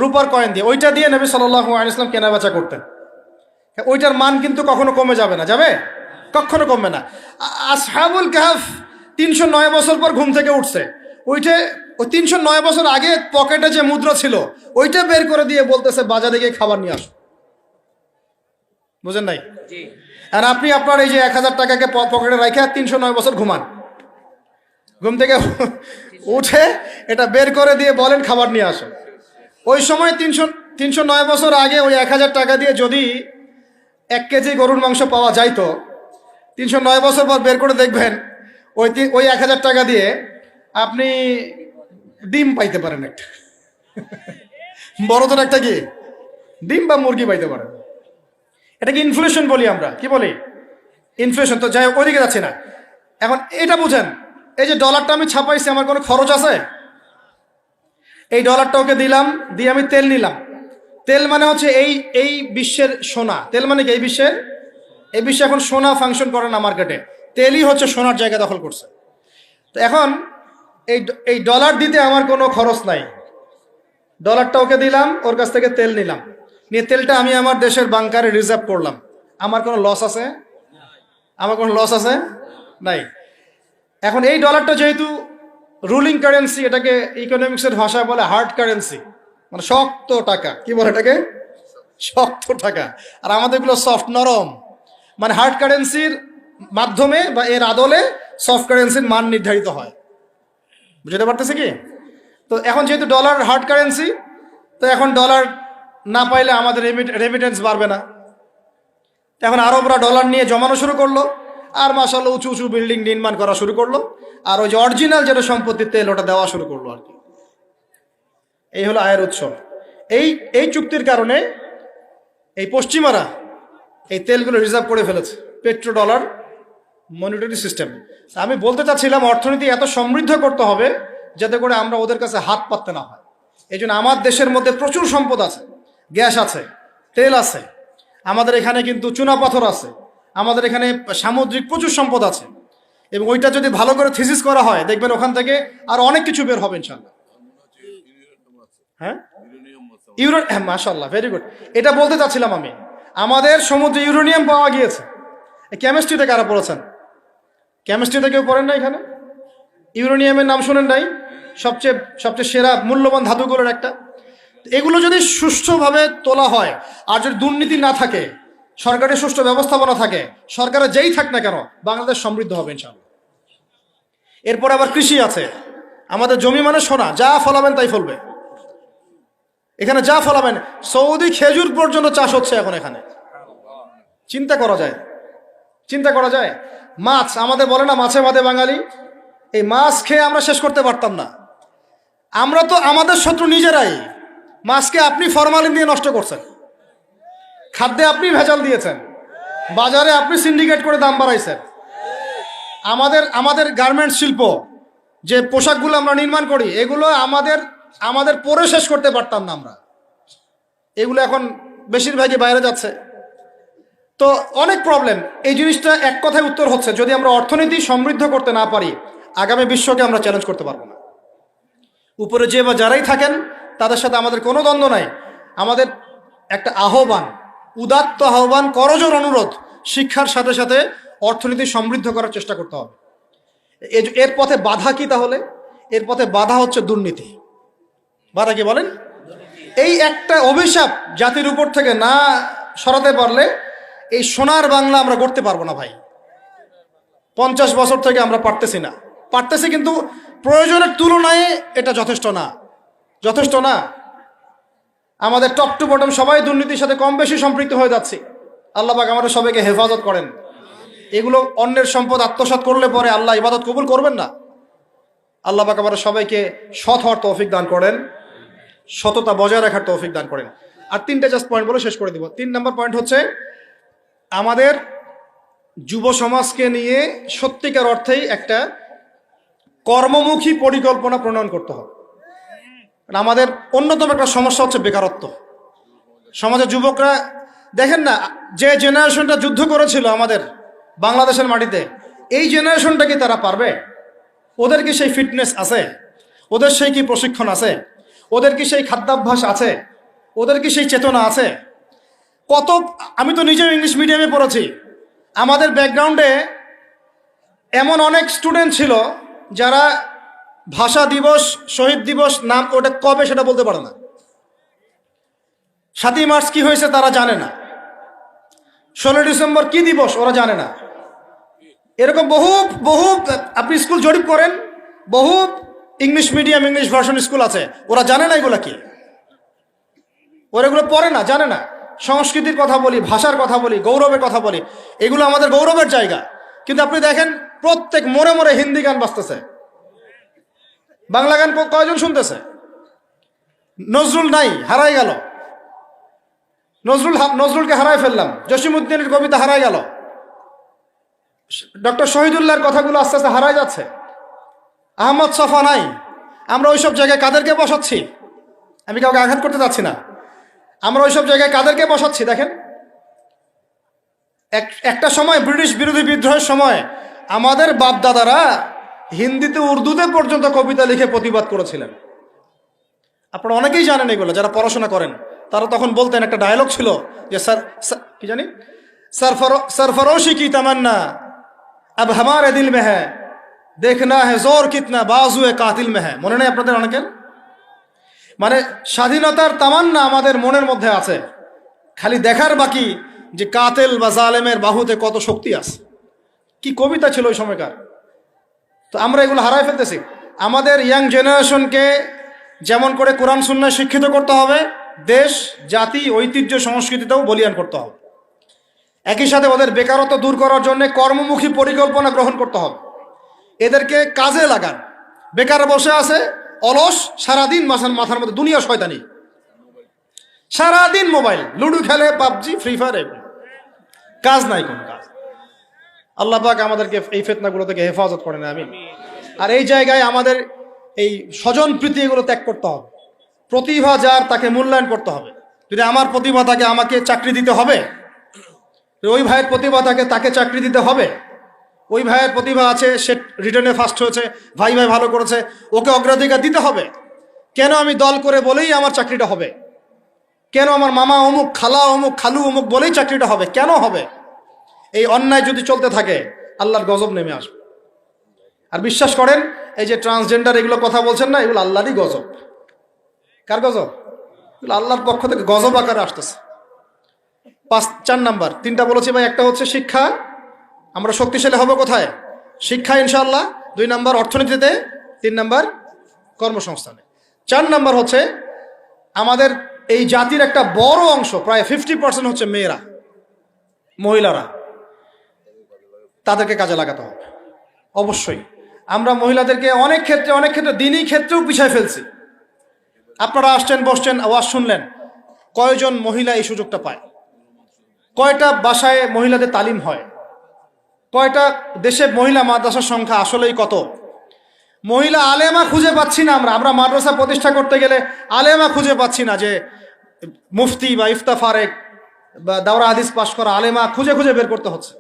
[SPEAKER 1] রূপার কয়েন দিয়ে। ওইটা দিয়ে নবী সাল্লাল্লাহু আলাইহি ওয়াসাল্লাম কেনা বেচা করতেন। ওইটার মান কিন্তু কখনো কমে যাবে না, যাবে? কখনো কমবে না। আসহাবুল কাহফ 309 বছর পর ঘুম থেকে উঠছে, ওই 309 বছর আগে পকেটে যে মুদ্রা ছিল ওইটা বের করে দিয়ে বলতেছে বাজারে গিয়ে খাবার নিয়ে আসো। বুঝেন নাই? আর আপনি আপনার এই যে 1000 টাকাকে পকেটে রাখে 309 বছর ঘুমান, ঘুম থেকে উঠে এটা বের করে দিয়ে বলেন খাবার নিয়ে আসো। ওই সময় 309 বছর আগে ওই 1000 টাকা দিয়ে যদি 1 কেজি গরুর মাংস পাওয়া যাইতো, 309 বছর পর বের করে দেখবেন ওই 1000 টাকা দিয়ে আপনি ডিম পাইতে পারেন, একটা বড়দের একটা কি ডিম বা মুরগি পাইতে পারেন। এটাকে ইনফ্লেশন বলি আমরা। কি বলি? ইনফ্লেশন। তো যাই হোক, ওইদিকে যাচ্ছি না। এখন এটা বুঝেন, এই যে ডলারটা আমি ছাপাইছি, আমার কোনো খরচ আছে? এই ডলারটা ওকে দিলাম, দিয়ে আমি তেল নিলাম। তেল মানে হচ্ছে এই বিশ্বের সোনা। তেল মানে কি? এই বিশ্বে এখন সোনা ফাংশন করে না মার্কেটে, তেলই হচ্ছে সোনার জায়গা দখল করছে। তো এখন এই ডলার দিতে আমার কোনো খরচ নাই। ডলারটা ওকে দিলাম, ওর কাছ থেকে তেল নিলাম, নিয়ে তেলটা আমি আমার দেশের বাংকারে রিজার্ভ করলাম। আমার কোনো লস আছে? আমার কোনো লস আছে? নাই। এখন এই ডলারটা যেহেতু রুলিং কারেন্সি, এটাকে ইকোনমিক্সের ভাষায় বলে হার্ড কারেন্সি, মানে শক্ত টাকা। কি বলে এটাকে? শক্ত টাকা। আর আমাদেরগুলো সফট, নরম। মানে হার্ড কারেন্সির মাধ্যমে বা এর আদলে সফট কারেন্সির মান নির্ধারিত হয়। বুঝতে পারতেছে কি? তো এখন যেহেতু ডলার হার্ড কারেন্সি, তো এখন ডলার না পাইলে আমাদের রেমিটেন্স বাড়বে না। এখন আরবরা ডলার নিয়ে জমানো শুরু করলো, আর মাশাআল্লাহ উঁচু উঁচু বিল্ডিং নির্মাণ করা শুরু করলো, আর ওই যে অরিজিনাল যেটা সম্পত্তির তেল ওটা দেওয়া শুরু করলো আর কি। এই হলো আয়ের উৎস। এই চুক্তির কারণে এই পশ্চিমারা এই তেলগুলো রিজার্ভ করে ফেলেছে, পেট্রো ডলার মনিটরি সিস্টেম। আমি বলতে চাচ্ছিলাম অর্থনীতি এত সমৃদ্ধ করতে হবে যাতে করে আমরা ওদের কাছে হাত পাততে না হয়। এই জন্য আমার দেশের মধ্যে প্রচুর সম্পদ আছে, গ্যাস আছে, তেল আছে, আমাদের এখানে কিন্তু চুনাপাথর আছে, আমাদের এখানে সামুদ্রিক প্রচুর সম্পদ আছে। এবং ওইটা যদি ভালো করে থিসিস করা হয় দেখবেন ওখান থেকে আর অনেক কিছু বের হবে ইনশাল্লাহ। হ্যাঁ, হ্যাঁ, মাশাআল্লাহ, ভেরি গুড। এটা বলতে চাচ্ছিলাম আমি, আমাদের সমুদ্রে ইউরেনিয়াম পাওয়া গিয়েছে। কেমিস্ট্রিতে কারা পড়েছেন? কেমিস্ট্রিতে কেউ পড়েন না এখানে? ইউরেনিয়ামের নাম শোনেন নাই? সবচেয়ে সবচেয়ে সেরা মূল্যবান ধাতুগুলোর একটা। এগুলো যদি সুষ্ঠুভাবে তোলা হয়, আর যদি দুর্নীতি না থাকে, সরকারের সুষ্ঠু ব্যবস্থাপনা থাকে, সরকারের যেই থাক না কেন, বাংলাদেশ সমৃদ্ধ হবে ইনশাআল্লাহ। এরপর আবার কৃষি আছে। আমাদের জমি মানে সোনা, যা ফলাবেন তাই ফলবে এখানে, যা ফলাবেন। সৌদি খেজুর পর্যন্ত চাষ হচ্ছে এখন এখানে। চিন্তা করা যায়, চিন্তা করা যায়। মাছ, আমাদের বলে না মাছে ভাতে বাঙালি, এই মাছ খেয়ে আমরা শেষ করতে পারতাম না। আমরা তো আমাদের শত্রু নিজেরাই। মাছকে আপনি ফরমালিন দিয়ে নষ্ট করছেন, খাদ্যে আপনি ভেজাল দিয়েছেন, বাজারে আপনি সিন্ডিকেট করে দাম বাড়াইছেন। আমাদের গার্মেন্টস শিল্প, যে পোশাকগুলো আমরা নির্মাণ করি, এগুলো আমাদের পরে শেষ করতে পারতাম না আমরা। এগুলো এখন বেশিরভাগই বাইরে যাচ্ছে। তো অনেক প্রবলেম। এই জিনিসটা এক কথায় উত্তর হচ্ছে, যদি আমরা অর্থনীতি সমৃদ্ধ করতে না পারি, আগামী বিশ্বকে আমরা চ্যালেঞ্জ করতে পারবো না। উপরে যে বা যারাই থাকেন তাদের সাথে আমাদের কোনো দ্বন্দ্ব নাই। আমাদের একটা আহ্বান, উদাত্ত আহ্বান, করজোর অনুরোধ, শিক্ষার সাথে সাথে অর্থনীতি সমৃদ্ধ করার চেষ্টা করতে হবে। এর পথে বাধা কি তাহলে? এর পথে বাধা হচ্ছে দুর্নীতি। বাধা কি বলেন? এই একটা অভিশাপ জাতির উপর থেকে না সরাতে পারলে এই সোনার বাংলা আমরা গড়তে পারবো না ভাই। 50 বছর থেকে আমরা পারতেছি, কিন্তু প্রয়োজনের তুলনায় এটা যথেষ্ট না, যথেষ্ট না। আমাদের টপ টু বটম সবাই দুর্নীতির সাথে কম বেশি সম্পৃক্ত হয়ে যাচ্ছে। আল্লাহ পাক আমাদের সবাইকে হেফাজত করেন। এগুলো অন্যের সম্পদ আত্মসাৎ করলে পরে আল্লাহ ইবাদত কবুল করবেন না। আল্লাহ পাক আমাদের সবাইকে সৎ হওয়ার তৌফিক দান করেন, সততা বজায় রাখার তৌফিক দান করেন। আর 3টা জাস্ট পয়েন্ট বলে শেষ করে দিব। 3 নম্বর পয়েন্ট হচ্ছে, আমাদের যুব সমাজকে নিয়ে সত্যিকার অর্থেই একটা কর্মমুখী পরিকল্পনা প্রণয়ন করতে হবে। আমাদের অন্যতম একটা সমস্যা হচ্ছে বেকারত্ব। সমাজের যুবকরা দেখেন না, যে জেনারেশনটা যুদ্ধ করেছিল আমাদের বাংলাদেশের মাটিতে, এই জেনারেশনটা কি তারা পারবে? ওদের কি সেই ফিটনেস আছে? ওদের সেই কি প্রশিক্ষণ আছে? ওদের কি সেই খাদ্যাভ্যাস আছে? ওদের কি সেই চেতনা আছে? আমি তো নিজেও ইংলিশ মিডিয়ামে পড়েছি। আমাদের ব্যাকগ্রাউন্ডে এমন অনেক স্টুডেন্ট ছিল যারা ভাষা দিবস, শহীদ দিবস নাম ওটা কবে সেটা বলতে পারে না। 7ই মার্চ কি হয়েছে তারা জানে না। 16 ডিসেম্বর কি দিবস ওরা জানে না। এরকম বহু আপনি স্কুল জরিপ করেন, বহু English medium, English version school আছে, ওরা জানে না এগুলা কি। ওরা এগুলো পড়ে না, জানে না। সংস্কৃতির কথা বলি, ভাষার কথা বলি, গৌরবের কথা বলি, এগুলো আমাদের গৌরবের জায়গা। কিন্তু আপনি দেখেন প্রত্যেক মোড়ে মোড়ে হিন্দি গান বাজতেছে, বাংলা গান কয়জন শুনতেছে? নজরুল নাই, হারাই গেল। নজরুলকে হারাই ফেললাম, জসিমউদ্দিনের কবিতা হারাই গেল, ডক্টর শহীদুল্লাহর কথাগুলো আস্তে আস্তে হারাই যাচ্ছে। আহমদ ছফা নাই। আমরা ওইসব জায়গায় কাদেরকে বসাচ্ছি? আমি কাউকে আঘাত করতে চাচ্ছি না। আমরা ওইসব জায়গায় কাদেরকে বসাচ্ছি দেখেন। একটা সময় ব্রিটিশ বিরোধী বিদ্রোহের সময় আমাদের বাপ দাদারা হিন্দিতে, উর্দুতে পর্যন্ত কবিতা লিখে প্রতিবাদ করেছিলেন। আপনারা অনেকেই জানেন এগুলো, যারা পড়াশোনা করেন। তারা তখন বলতেন, একটা ডায়লগ ছিল যে কি জানি, सरफरोशी की तमन्ना अब हमारे दिल में है, देखना है जोर कितना बाजुए कातिल में है। মনে নেই আপনাদের অনেকের? মানে স্বাধীনতার তামান্না আমাদের মনের মধ্যে আছে, খালি দেখার বাকি যে কাতেল বা জালেমের বাহুতে কত শক্তি আছে। কি কবিতা ছিল ওই সময়কার। তো আমরা এগুলো হারাই ফেলতেছি। আমাদের ইয়াং জেনারেশনকে যেমন করে কোরআন সুন্নাহ শিক্ষিত করতে হবে, দেশ, জাতি, ঐতিহ্য, সংস্কৃতিতেও বলিয়ান করতে হবে। একই সাথে ওদের বেকারত্ব দূর করার জন্য কর্মমুখী পরিকল্পনা গ্রহণ করতে হবে। এদেরকে কাজে লাগান। বেকার বসে আছে, অলস, সারাদিন মাথার মধ্যে দুনিয়া শয়তানি, সারাদিন মোবাইল, লুডো খেলে, পাবজি, ফ্রি ফায়ার, কাজ নাই, কোনো কাজ। আল্লাহ পাক আমাদেরকে এই ফিতনাগুলো থেকে হেফাজত করেন, আমিন। আর এই জায়গায় আমাদের এই স্বজন প্রীতি এগুলো ত্যাগ করতে হবে। প্রতিভা যার, তাকে মূল্যায়ন করতে হবে। যদি আমার প্রতিভা থাকে, আমাকে চাকরি দিতে হবে। ওই ভাইয়ের প্রতিভা থাকে, তাকে চাকরি দিতে হবে। ওই ভাইয়ের প্রতিভা আছে, সে রিটার্নে ফার্স্ট হয়েছে, ভাই ভাই ভালো করেছে, ওকে অগ্রাধিকার দিতে হবে। কেন আমি দল করে বলেই আমার চাকরিটা হবে? কেন আমার মামা অমুক, খালা অমুক, খালু অমুক বলেই চাকরিটা হবে? কেন হবে? এই অন্যায় যদি চলতে থাকে আল্লাহর গজব নেমে আসবে। আর বিশ্বাস করেন, এই যে ট্রান্সজেন্ডার এগুলো কথা বলছেন না, এগুলো আল্লাহরই গজব। কার গজব? এগুলো আল্লাহর পক্ষ থেকে গজব আকারে আসতেছে। 4 নাম্বার, 3টা বলেছি ভাই। একটা হচ্ছে শিক্ষা, আমরা শক্তিশালী হব কোথায়? শিক্ষা ইনশাআল্লাহ। 2 নাম্বার অর্থনীতিতে, 3 নাম্বার কর্মসংস্থানে। 4 নাম্বার হচ্ছে আমাদের এই জাতির একটা বড় অংশ, প্রায় 50% হচ্ছে মেয়েরা, মহিলারা। তাদেরকে কাজে লাগাতে হবে অবশ্যই। আমরা মহিলাদেরকে অনেক ক্ষেত্রে দিনই ক্ষেত্রেও পিছায় ফেলছি। আপনারা আসছেন, বসছেন, আওয়াজ শুনলেন, কয়জন মহিলা এই সুযোগটা পায়? কয়টা বাসায় মহিলাদের তালিম হয়? কয়টা দেশে মহিলা মাদ্রাসার সংখ্যা আসলেই কত? মহিলা আলেমা খুঁজে পাচ্ছি না। আমরা মাদ্রাসা প্রতিষ্ঠা করতে গেলে আলেমা খুঁজে পাচ্ছি না, যে মুফতি বা ইফতা ফারেক বা দাওরা হাদিস পাশ করা আলেমা খুঁজে খুঁজে বের করতে হচ্ছে।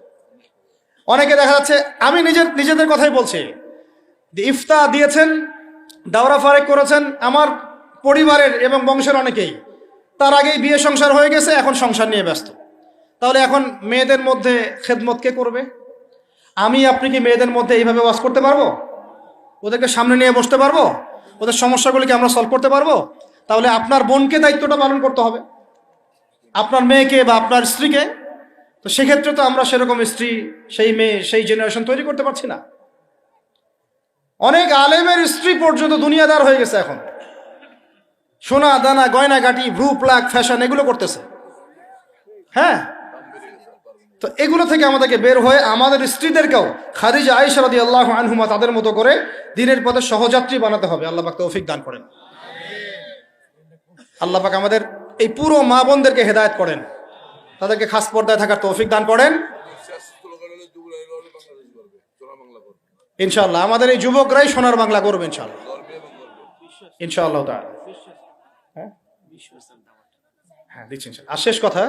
[SPEAKER 1] অনেকে দেখা যাচ্ছে, আমি নিজেদের কথাই বলছি, ইফতা দিয়েছেন, দাওরা ফারেক করেছেন আমার পরিবারের এবং বংশের অনেকেই, তার আগেই বিয়ে সংসার হয়ে গেছে, এখন সংসার নিয়ে ব্যস্ত। তাহলে এখন মেয়েদের মধ্যে খেদমত কে করবে? আমি আপনি কি মেয়েদের মধ্যে এইভাবে ওয়াজ করতে পারবো? ওদেরকে সামনে নিয়ে বসতে পারবো? ওদের সমস্যাগুলিকে আমরা সলভ করতে পারবো? তাহলে আপনার বোনকে দায়িত্বটা পালন করতে হবে, আপনার মেয়েকে বা আপনার স্ত্রীকে। তো সেক্ষেত্রে তো আমরা সেরকম স্ত্রী, সেই মেয়ে, সেই জেনারেশন তৈরি করতে পারছি না। অনেক আলেমের স্ত্রী পর্যন্ত দুনিয়াদার হয়ে গেছে এখন, সোনা দানা, গয়না গাটি, ভ্রু প্লাক, ফ্যাশন এগুলো করতেছে। হ্যাঁ, তো এগুলো থেকে আমাদেরকে বের হয়ে আমাদের স্ত্রীদেরকেও খাদিজা আয়েশা রাদিয়াল্লাহু আনহুমা তাদের মতো করে দ্বীনের পথে সহযাত্রী বানাতে হবে। আল্লাহ পাক তৌফিক দান করেন। আল্লাহ পাক আমাদের এই পুরো মা বোনদেরকে হেদায়েত করেন, তাদেরকে খাস পর্দায় থাকার তৌফিক দান করেন ইনশাআল্লাহ। আমাদের এই যুবকরাই সোনার বাংলা করবে ইনশাআল্লাহ, ইনশাআল্লাহ তাআলা। হ্যাঁ দিচ্ছি ইনশাআল্লাহ। আর শেষ কথা,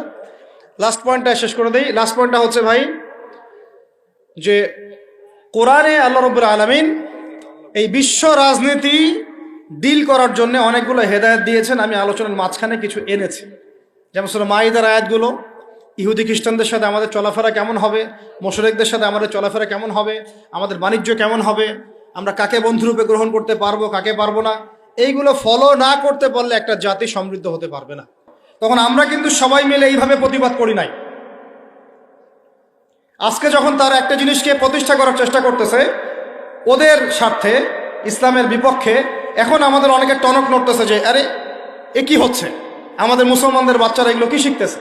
[SPEAKER 1] লাস্ট পয়েন্টটা শেষ করে দেই। লাস্ট পয়েন্টটা হচ্ছে ভাই, যে কোরআনে আল্লাহ রাব্বুল আলামিন এই বিশ্ব রাজনীতি ডিল করার জন্য অনেকগুলো হেদায়েত দিয়েছেন। আমি আলোচনার মাঝখানে কিছু এনেছি, যেমন সূরা মাইদার আয়াতগুলো, ইহুদি খ্রিস্টানদের সাথে আমাদের চলাফেরা কেমন হবে, মুশরিকদের সাথে আমাদের চলাফেরা কেমন হবে, আমাদের বাণিজ্য কেমন হবে, আমরা কাকে বন্ধুরূপে গ্রহণ করতে পারবো, কাকে পারবো না, এইগুলো ফলো না করতে পারলে একটা জাতি সমৃদ্ধ হতে পারবে না। তখন আমরা কিন্তু সবাই মিলে এইভাবে প্রতিবাদ করি নাই। আজকে যখন তারা একটা জিনিসকে প্রতিষ্ঠা করার চেষ্টা করতেছে ওদের স্বার্থে, ইসলামের বিপক্ষে, এখন আমাদের অনেকে টনক নড়তেছে যে আরে এ কি হচ্ছে, আমাদের মুসলমানদের বাচ্চারা এগুলো কি শিখতেছে।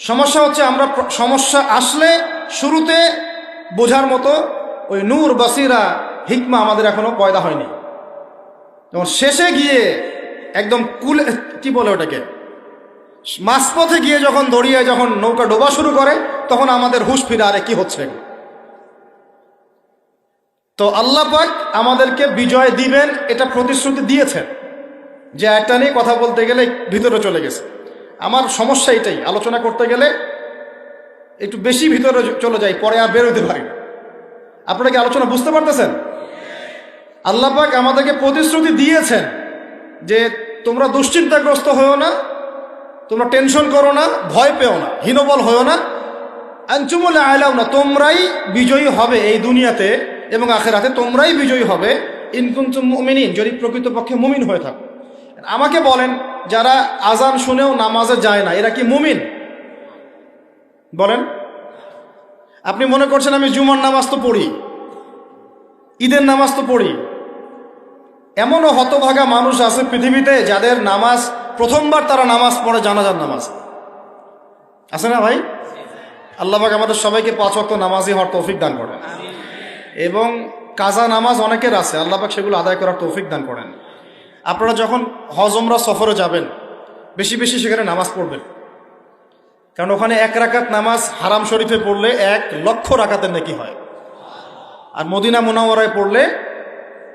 [SPEAKER 1] সমস্যা হচ্ছে আমরা সমস্যা আসলে শুরুতে বোঝার মতো ওই নূর, বাসিরা, হিকমা আমাদের এখনো পয়দা হয়নি। যখন শেষে গিয়ে একদম কুলে, কি বলে ওটাকে, মাঝপথে গিয়ে যখন দড়িয়ে যখন নৌকা ডোবা শুরু করে, তখন আমাদের হুঁশ ফিরে, আরে কি হচ্ছে। তো আল্লাহ পাক আমাদেরকে বিজয় দিবেন, এটা প্রতিশ্রুতি দিয়েছেন। যে একটা নিয়ে কথা বলতে গেলে ভিতরে চলে গেছে। আমার সমস্যা এটাই, আলোচনা করতে গেলে একটু বেশি ভিতরে চলে যাই, পরে আর বেরোতে পারি না। আপনারা কি আলোচনা বুঝতে পারতেছেন? আল্লাহ পাক আমাদেরকে প্রতিশ্রুতি দিয়েছেন যে তোমরা দুশ্চিন্তাগ্রস্ত হয়েও না, তোমরা টেনশন করো না, ভয় পেও না, হীনবল হয়েও না, আনতুমুল আ'লাউনা, তোমরাই বিজয়ী হবে এই দুনিয়াতে এবং আখিরাতে, তোমরাই বিজয়ী হবে ইন কুনতুম মুমিনিন, যদি প্রকৃতপক্ষে মুমিন হয়ে থাকো। আমাকে বলেন, যারা আজান শুনেও নামাজে যায় না, এরা কি মুমিন? বলেন। আপনি মনে করছেন আমি জুমার নামাজ তো পড়ি, ঈদের নামাজ তো পড়ি। এমনও হতভাগা মানুষ আছে পৃথিবীতে যাদের নামাজ প্রথমবার তারা নামাজ পড়ে জানাজার নামাজ, আছে না ভাই? আল্লাহ পাক আমাদের সবাইকে 5 ওয়াক্ত নামাজি হওয়ার তৌফিক দান করেন, এবং কাজা নামাজ অনেকের আছে, আল্লাহ পাক সেগুলো আদায় করার তৌফিক দান করেন। আপনারা যখন হজ উমরা সফরে যাবেন, বেশি বেশি সেখানে নামাজ পড়বেন, কারণ ওখানে 1 রাকাত নামাজ হারাম শরীফে পড়লে 1 লক্ষ রাকাতের নেকি হয়, আর মদিনা মুনাওয়ারায় পড়লে,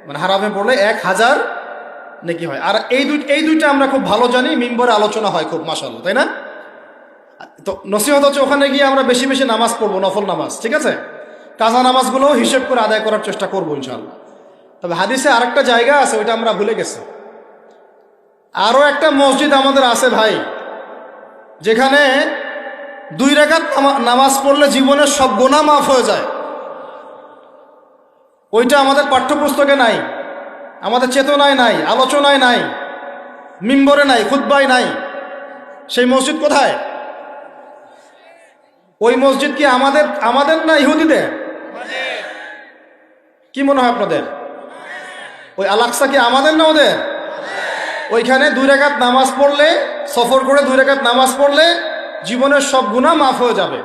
[SPEAKER 1] মানে হারামে পড়লে 1000 নেকি হয়। আর এই দুইটা আমরা খুব ভালো জানি, মিম্বরে আলোচনা হয় খুব, মাশাআল্লাহ, তাই না? তো নসিহত হচ্ছে ওখানে গিয়ে আমরা বেশি বেশি নামাজ পড়বো, নফল নামাজ, ঠিক আছে? কাজা নামাজগুলো হিসেব করে আদায় করার চেষ্টা করবো ইনশাআল্লাহ। তবে হাদিসে আরেকটা জায়গা আছে, ওইটা আমরা ভুলে গেছি। আরও একটা মসজিদ আমাদের আছে ভাই, যেখানে 2 রাকাত নামাজ পড়লে জীবনের সব গুনাহ মাফ হয়ে যায়। ওইটা আমাদের পাঠ্যপুস্তকে নাই, আমাদের চেতনায় নাই, আলোচনায় নাই, মিম্বরে নাই, খুতবায় নাই। সেই মসজিদ কোথায়? ওই মসজিদ কি আমাদের না ইহুদিদের? কি মনে হয় আপনাদের? ওই আল-আকসা কি আমাদের না ওদের? ওইখানে 2 রাকাত নামাজ পড়লে, সফর করে 2 রাকাত নামাজ পড়লে জীবনের সব গুনাহ মাফ হয়ে যাবে।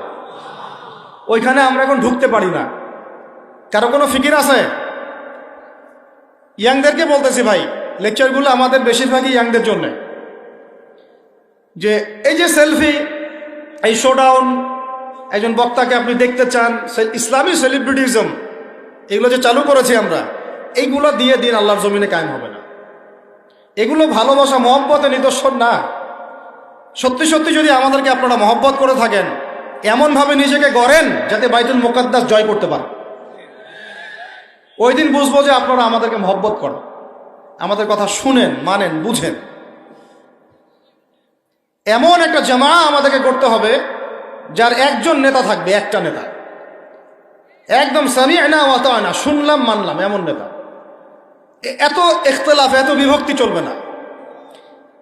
[SPEAKER 1] ওইখানে আমরা এখন ঢুকতে পারি না। কারো কোনো ফিকির আছে? ইয়াংদেরকে বলতেছি ভাই, লেকচারগুলো আমাদের বেশিরভাগই ইয়াংদের জন্য। যে এই যে সেলফি, এই শোডাউন, একজন বক্তাকে আপনি দেখতে চান, ইসলামী সেলিব্রিটিজম, এগুলো যে চালু করেছি আমরা, এইগুলো দিয়ে দিন আল্লাহর জমিনে কায়েম হবে না। এগুলো ভালোবাসা মহব্বতের নিদর্শন না। সত্যি সত্যি যদি আমাদেরকে আপনারা মহব্বত করে থাকেন, এমনভাবে নিজেকে গড়েন যাতে বাইতুল মুকাদ্দাস জয় করতে পারেন। ওই দিন বুঝবো যে আপনারা আমাদেরকে মহব্বত করেন, আমাদের কথা শুনেন, মানেন, বুঝেন। এমন একটা জামা আমাদেরকে করতে হবে যার একজন নেতা থাকবে, একটা নেতা, একদম সামি'না ওয়া আতা'না, শুনলাম মানলাম, এমন নেতা। এত ইখতিলাফ, এত বিভক্তি চলবে না।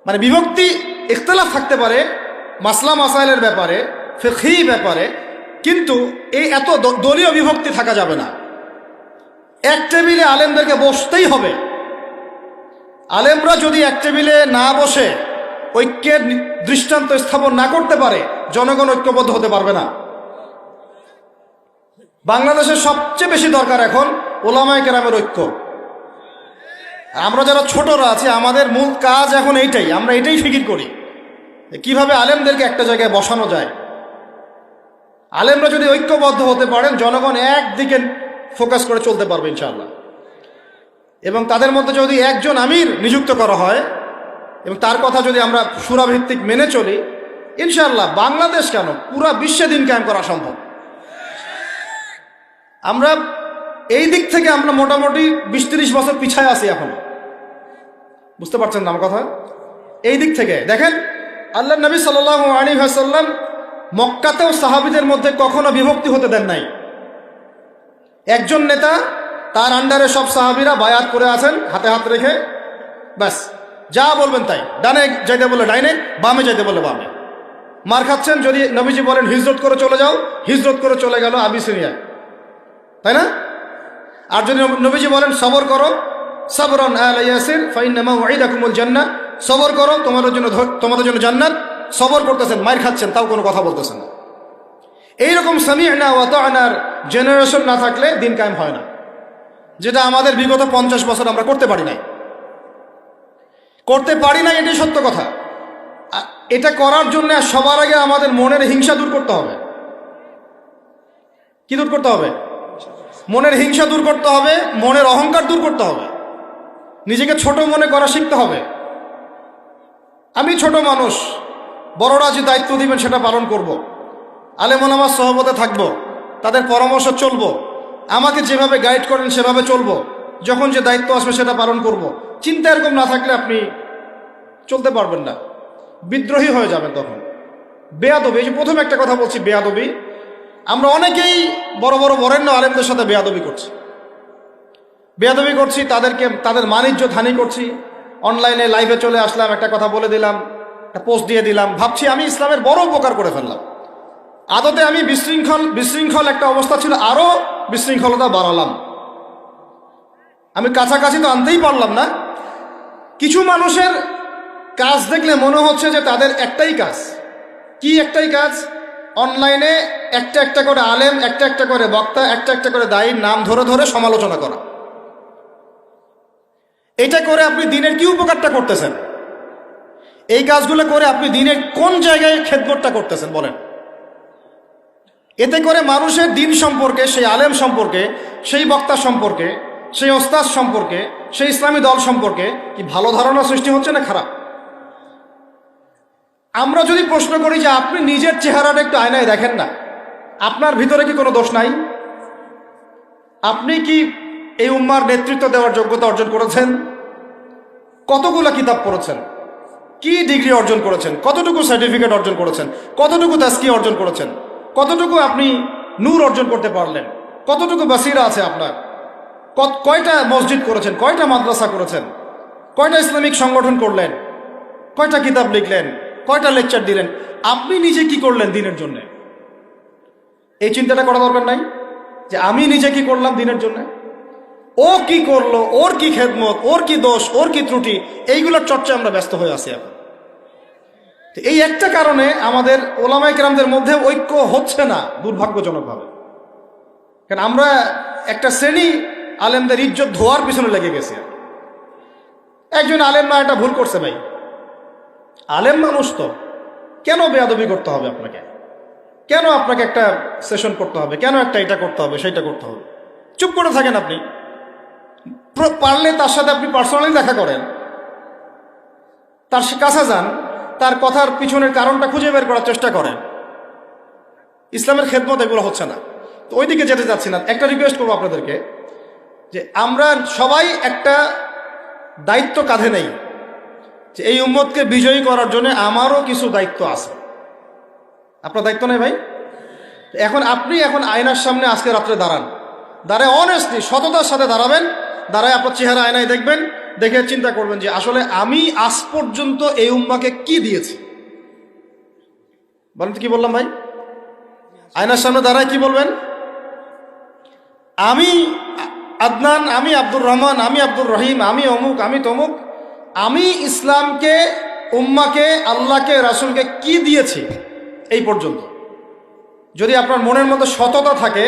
[SPEAKER 1] মানে বিভক্তি, ইখতিলাফ থাকতে পারে মাসলা মাসাইলের ব্যাপারে, ফিকহি ব্যাপারে, কিন্তু এই এত দলীয় বিভক্তি থাকা যাবে না। এক টেবিলে আলেমদেরকে বসতেই হবে। আলেমরা যদি এক টেবিলে না বসে ঐক্যের দৃষ্টান্ত স্থাপন না করতে পারে, জনগণ ঐক্যবদ্ধ হতে পারবে না। বাংলাদেশের সবচেয়ে বেশি দরকার এখন ওলামায়ে কেরামের ঐক্য। আমরা যারা ছোটরা আছি, আমাদের মূল কাজ এখন এইটাই, আমরা এটাই ফিকির করি কিভাবে আলেমদেরকে একটা জায়গায় বসানো যায়। আলেমরা যদি ঐক্যবদ্ধ হতে পারেন, জনগণ একদিকে ফোকাস করে চলতে পারবে ইনশাআল্লাহ। এবং তাদের মধ্যে যদি একজন আমির নিযুক্ত করা হয় এবং তার কথা যদি আমরা সূরাভিত্তিক মেনে চলি, ইনশাআল্লাহ বাংলাদেশ কেন, পুরা বিশ্বে দিন কায়েম করা সম্ভব। আমরা এই দিক থেকে আমরা মোটামুটি 20-30 বছর পিছায় আছি এখন। বুঝতে পারছেন না আমার কথা? এই দিক থেকে দেখেন, আল্লাহ নবী সাল্লাল্লাহু আলাইহি ওয়াসাল্লাম মক্কাতেও সাহাবীদের মধ্যে কখনো বিভক্তি হতে দেন নাই। একজন নেতা, তার আন্ডারে সব সাহাবীরা বায়াত করে আছেন হাতে হাত রেখে, ব্যাস যা বলবেন তাই। ডানে যাইতে বলে ডাইনে, বামে যাইতে বলে বামে। মার খাচ্ছেন, যদি নবীজি বলেন হিজরত করে চলে যাও, হিজরত করে চলে গেল আবিসিনিয়ায়, তাই না? আর যদি নবীজি বলেন সবর করো, সাবরান আলা ইয়াসির ফাইন্নামা ওয়াইদাকুমুল জান্নাহ, সবর করো, তোমাদের জন্য জান্নাত, সবর করতেছেন, মার খাচ্ছেন, তাও কোনো কথা বলতেছেন না। এইরকম সামি'না ওয়া আতা'নার জেনারেশন না থাকলে দিন কায়েম হয় না, যেটা আমাদের বিগত 50 বছর আমরা করতে পারি নাই। এটাই সত্য কথা। এটা করার জন্য সবার আগে আমাদের মনের হিংসা দূর করতে হবে। কি দূর করতে হবে? মনের হিংসা দূর করতে হবে, মনের অহংকার দূর করতে হবে, নিজেকে ছোট মনে করা শিখতে হবে। আমি ছোট মানুষ, বড়রা যে দায়িত্ব দিবেন সেটা পালন করব। আলেম ওলামার সহবতে থাকব, তাদের পরামর্শ চলব, আমাকে যেভাবে গাইড করেন সেভাবে চলব, যখন যে দায়িত্ব আসবে সেটা পালন করব। চিন্তা এরকম না থাকলে আপনি চলতে পারবেন না, বিদ্রোহী হয়ে যাবেন তখন। বেয়াদবি, এই যে প্রথম একটা কথা বলছি, বেয়াদবি। আমরা অনেকেই বড় বড় বরেণ্য আলেমদের সাথে বেয়াদবি করছি, তাদের মানিজ্য হানি করছি। অনলাইনে লাইভে চলে আসলাম, একটা কথা বলে দিলাম, একটা পোস্ট দিয়ে দিলাম, ভাবছি আমি ইসলামের বড় উপকার করে ফেললাম। আদতে আমি বিশৃঙ্খল একটা অবস্থা ছিল, আরো বিশৃঙ্খলতা বাড়ালাম। আমি কাছাকাছি তো আনতেই পারলাম না। কিছু মানুষের কাজ দেখলে মনে হচ্ছে যে তাদের একটাই কাজ। কি একটাই কাজ? অনলাইনে একটা একটা করে আলেম, একটা একটা করে বক্তা, একটা একটা করে দায়ীর নাম ধরে ধরে সমালোচনা করা। এটা করে আপনি দিনের কি উপকারটা করতেছেন? এই কাজগুলো করে আপনি দিনের কোন জায়গায় খেদমতটা করতেছেন বলেন? এতে করে মানুষের দিন সম্পর্কে, সেই আলেম সম্পর্কে, সেই বক্তা সম্পর্কে, সেই ওস্তাদ সম্পর্কে, সেই ইসলামী দল সম্পর্কে কি ভালো ধারণা সৃষ্টি হচ্ছে না খারাপ? আমরা যদি প্রশ্ন করি যে আপনি নিজের চেহারাটা একটু আয়নায় দেখেন না, আপনার ভিতরে কি কোনো দোষ নাই? আপনি কি এই উম্মার নেতৃত্ব দেওয়ার যোগ্যতা অর্জন করেছেন? কতগুলো কিতাব পড়েছেন? কি ডিগ্রি অর্জন করেছেন? কতটুকু সার্টিফিকেট অর্জন করেছেন? কতটুকু তাজকিয়া অর্জন করেছেন? কতটুকু আপনি নূর অর্জন করতে পারলেন? কতটুকু বাসিরা আছে আপনার? কয়টা মসজিদ করেছেন? কয়টা মাদ্রাসা করেছেন? কয়টা ইসলামিক সংগঠন করলেন? কয়টা কিতাব লিখলেন? কয়টা লেকচার দিলেন? আপনি নিজে কি করলেন দিনের জন্য? এই চিন্তাটা করা দরকার নাই যে আমি নিজে কি করলাম দিনের জন্য? ও কি করলো, ওর কি খেদমত, ওর কি দোষ, ওর কি ত্রুটি, এইগুলোর চর্চা আমরা ব্যস্ত হয়ে আছি এখন। এই একটা কারণে আমাদের ওলামায়ে কেরামদের মধ্যে ঐক্য হচ্ছে না, দুর্ভাগ্যজনকভাবে। কারণ আমরা একটা শ্রেণী আলেমদের ইজ্জত ধোয়ার পিছনে লেগে গেছি। একজন আলেম না এটা ভুল করছে ভাই, আলেম মানুষ তো, কেন বেয়াদবি করতে হবে আপনাকে? কেন আপনাকে একটা সেশন করতে হবে? কেন একটা এটা করতে হবে, সেইটা করতে হবে? চুপ করে থাকেন আপনি। পারলে তার সাথে আপনি পার্সোনালি দেখা করেন, তার কাছে যান, তার কথার পিছনের কারণটা খুঁজে বের করার চেষ্টা করেন। ইসলামের খেদমত এগুলো হচ্ছে না, তো ওইদিকে যেতে যাচ্ছি না। একটা রিকোয়েস্ট করবো আপনাদেরকে যে আমরা সবাই একটা দায়িত্ব কাঁধে নেই, যে এই উম্মতকে বিজয়ী করার জন্য আমারও কিছু দায়িত্ব আছে। আপনার দায়িত্ব নেই ভাই? এখন আপনি আয়নার সামনে আজকে রাত্রে দাঁড়ায় অনেস্টলি সততার সাথে দাঁড়াবেন। দাঁড়ায় আপনার চেহারা আয়নায় দেখবেন, দেখে চিন্তা করবেন যে আসলে আমি আজ পর্যন্ত এই উম্মাকে কি দিয়েছি। বলেন তো কি বললাম ভাই? আয়নার সামনে দাঁড়ায় কি বলবেন? আমি আদনান, আমি আব্দুর রহমান, আমি আব্দুর রহিম, আমি অমুক, আমি তমুক, আমি ইসলামকে, উম্মাকে, আল্লাহকে, রাসূলকে কি দিয়েছি এই পর্যন্ত। যদি আপনার মনের মধ্যে সততা থাকে,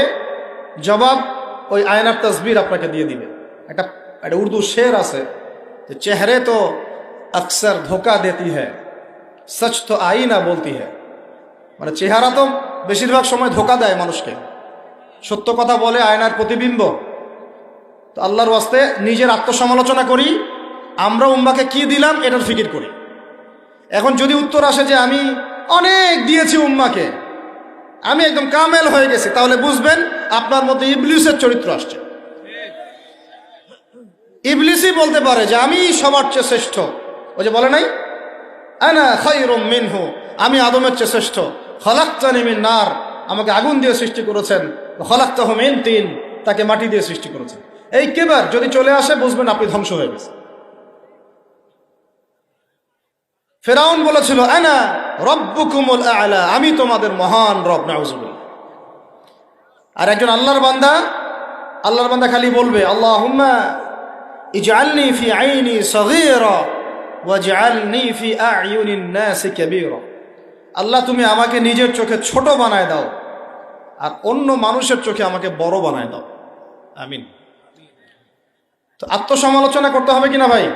[SPEAKER 1] জবাব ওই আয়নার তসবির আপনাকে দিয়ে দিবে। একটা উর্দু শের আছে যে চেহারে তো আকসর ধোকা দেতি হ্যায়, সচ তো আইনা বলতি হ্যায়। মানে চেহারা তো বেশিরভাগ সময় ধোকা দেয় মানুষকে, সত্য কথা বলে আয়নার প্রতিবিম্ব। তো আল্লাহর ওয়াস্তে নিজের আত্মসমালোচনা করি, আমরা উম্মাকে কি দিলাম এটার ফিকির করি। এখন যদি উত্তর আসে যে আমি অনেক দিয়েছি উম্মাকে, আমি একদম কামেল হয়ে গেছি, তাহলে বুঝবেন আপনার মধ্যে ইবলিসের চরিত্র আসছে। ইবলিসই বলতে পারে যে আমি সবার চেয়ে শ্রেষ্ঠ। ওই যে বলে নাই, আনা খায়রুম মিনহু, আমি আদমের চেয়ে শ্রেষ্ঠ। খলাকতানি মিন নার, আমাকে আগুন দিয়ে সৃষ্টি করেছেন। খলাকতাহু মিন তিন, তাকে মাটি দিয়ে সৃষ্টি করেছেন। এই কেবার যদি চলে আসে, বুঝবেন আপনি ধ্বংস হয়ে গেছে। ফেরাউন বলেছিল আনা রব্বুকুমুল আ'লা, আমি তোমাদের মহান রব। নাউজুবিল্লাহ। আর একজন আল্লাহর বান্দা খালি বলবে আল্লাহুম্মা ইজআলনি ফি আইনি সগীরা ওয়াজআলনি ফি আ'য়ুনিন নাসি কাবীরা। আল্লাহ তুমি আমাকে নিজের চোখে ছোট বানায় দাও, আর অন্য মানুষের চোখে আমাকে বড় বানায় দাও। আমিন। তো আত্মসমালোচনা করতে হবে কিনা ভাই?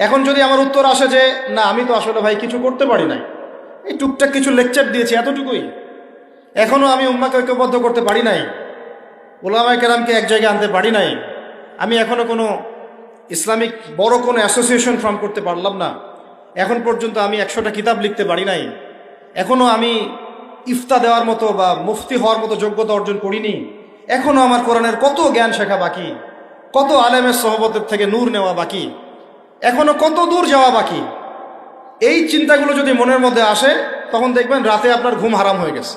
[SPEAKER 1] এখন যদি আমার উত্তর আসে যে না, আমি তো আসলে ভাই কিছু করতে পারি নাই, এই টুকটাক কিছু লেকচার দিয়েছি, এতটুকুই, এখনো আমি উম্মাকে ঐক্যবদ্ধ করতে পারি নাই, উলামায়ে কেরামকে এক জায়গায় আনতে পারি নাই, আমি এখনো কোনো ইসলামিক বড় কোনো অ্যাসোসিয়েশন ফর্ম করতে পারলাম না, এখন পর্যন্ত আমি 100টা কিতাব লিখতে পারি নাই, এখনো আমি ইফতা দেওয়ার মতো বা মুফতি হওয়ার মতো যোগ্যতা অর্জন করিনি, এখনো আমার কোরআনের কত জ্ঞান শেখা বাকি, কত আলেমের সহবতের থেকে নূর নেওয়া বাকি, এখনো কত দূর যাওয়া বাকি। এই চিন্তাগুলো যদি মনের মধ্যে আসে, তখন দেখবেন রাতে আপনার ঘুম হারাম হয়ে গেছে।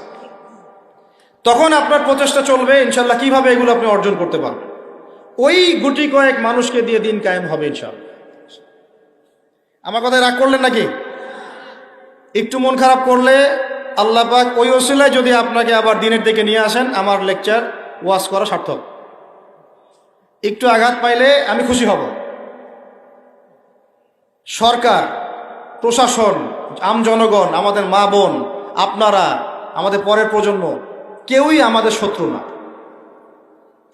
[SPEAKER 1] তখন আপনার প্রচেষ্টা চলবে ইনশাল্লাহ কিভাবে এগুলো আপনি অর্জন করতে পারবেন। ওই গুটি কয়েক মানুষকে দিয়ে দিন কায়েম হবে ইনশাল্লাহ। আমার কথায় রাগ করলেন নাকি? একটু মন খারাপ করলে আল্লাহ পাক ওই ওসিলায় যদি আপনাকে আবার দিনের দিকে নিয়ে আসেন, আমার লেকচার ওয়াজ করা সার্থক। একটু আঘাত পাইলে আমি খুশি হব। সরকার, প্রশাসন, জনগণ, আমাদের মা বোন, আপনারা, আমাদের পরের প্রজন্ম, কেউই আমাদের শত্রু না।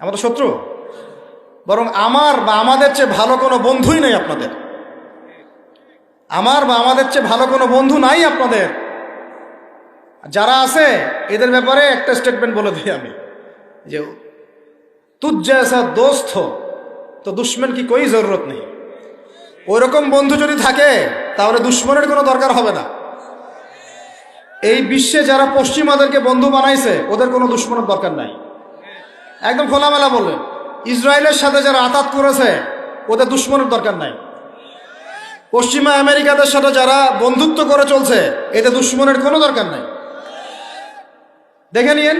[SPEAKER 1] আমাদের শত্রু বরং আমার বা আমাদের চেয়ে ভালো কোনো বন্ধুই নেই আপনাদের। আমার বা আমাদের চেয়ে ভালো কোনো বন্ধু নাই আপনাদের। যারা আছে এদের ব্যাপারে একটা স্টেটমেন্ট বলে দিই আমি, যে তুঝ জैसा दोस्त हो তো দুশ্মন কি কোই জরুরত নেই। ওইরকম বন্ধু যদি থাকে তাহলে দুশ্মনের কোনো দরকার হবে না। এই বিশ্বে যারা পশ্চিমাদেরকে বন্ধু বানাইছে ওদের কোনো দুশ্মনের দরকার নাই। একদম খোলামেলা বললেন, ইসরায়েলের সাথে যারা আতাত করেছে ওদের দুশ্মনের দরকার নাই। পশ্চিমা আমেরিকাদের সাথে যারা বন্ধুত্ব করে চলছে এতে দুশ্মনের কোনো দরকার নাই। দেখে নিন,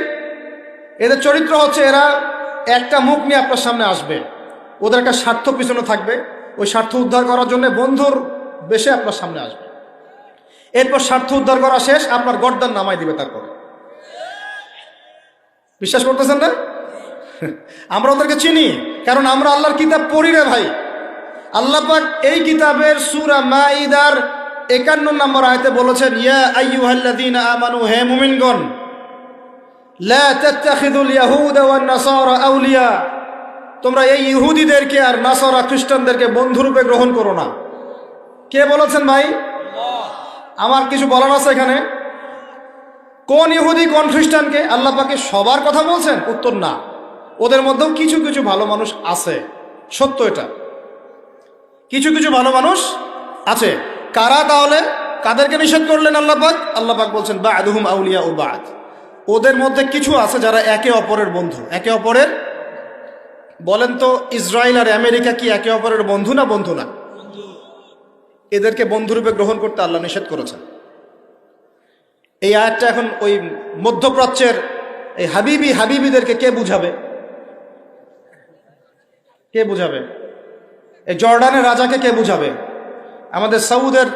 [SPEAKER 1] এদের চরিত্র হচ্ছে এরা একটা মুখ নিয়ে আপনার সামনে আসবে, ওদের একটা স্বার্থ পিছনে থাকবে, ওই স্বার্থ উদ্ধার করার জন্য বন্ধুর বেশে আপনার সামনে আসবে। এরপর স্বার্থ উদ্ধার করা শেষ, আপনার গর্দান নামাই দিবে। তারপরে বিশ্বাস করতেছেন না? আমরা ওদেরকে চিনি, কারণ আমরা আল্লাহর কিতাব পড়ি রে ভাই। আল্লাহ পাক এই কিতাবের সূরা মাঈদার 51 নম্বর আয়াতে বলেছেন, ইয়া আইয়ুহাল্লাযীনা আমানু, হে মুমিনগণ, লা তাত্তাখিযুল ইয়াহুদা ওয়ান নাসারা আউলিয়া, তোমরা এই ইহুদিদেরকে আর নাসারা খ্রিস্টানদেরকে বন্ধুরূপে গ্রহণ করো না। কে বলেছেন ভাই? আমার কিছু বলার আছে এখানে? কোন ইহুদি কোন খ্রিস্টানকে? আল্লাহ পাকে সবার কথা বলছেন? উত্তর না, ওদের মধ্যেও কিছু কিছু ভালো মানুষ আছে, সত্য এটা, কিছু কিছু ভালো মানুষ আছে। কারা তাহলে? কাদেরকে নিষেধ করলেন আল্লাহ পাক? আল্লাহ পাক বলছেন বা'দুহুম আউলিয়াউ বা'দ, ওদের মধ্যে কিছু আছে যারা একে অপরের বন্ধু। একে অপরের, বলেন তো ইসরায়েল আর আমেরিকা কি একে অপরের বন্ধু না বন্ধু না? এদেরকে বন্ধুরূপে গ্রহণ করতে আল্লাহ নিষেধ করেছেন। এই আয়াতটা এখন ওই মধ্যপ্রাচ্যের এই হাবিবিদেরকে কে বুঝাবে? কে বুঝাবে? এই জর্ডানের রাজাকে কে বুঝাবে? আমাদের সৌদের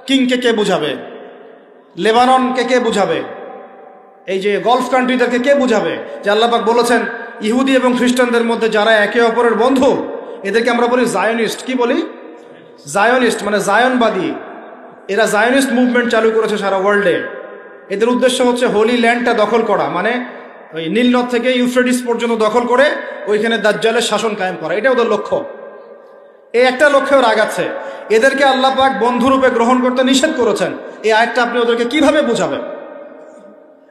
[SPEAKER 1] কিংকে কে বুঝাবে? লেবাননকে কে বুঝাবে? এই যে গলফ কান্ট্রিদেরকে কে বুঝাবে যে আল্লাহ পাক বলেছেন ইহুদি এবং খ্রিস্টানদের মধ্যে যারা একে অপরের বন্ধু, এদেরকে আমরা বলি জায়নিস্ট। কি বলি? জায়নিস্ট, মানে জায়নবাদী। এরা জায়নিস্ট মুভমেন্ট চালু করেছে সারা ওয়ার্ল্ডে। এদের উদ্দেশ্য হচ্ছে হোলি ল্যান্ডটা দখল করা, মানে ওই নীলনদ থেকে ইউফ্রেটিস পর্যন্ত দখল করে ওইখানে দাজ্জালের শাসন কায়েম করা, এটা ওদের লক্ষ্য। এই একটা লক্ষ্যেও আগাচ্ছে। এদেরকে আল্লাহ পাক বন্ধুরূপে গ্রহণ করতে নিষেধ করেছেন। এই আয়াতটা আপনি ওদেরকে কিভাবে বুঝাবেন?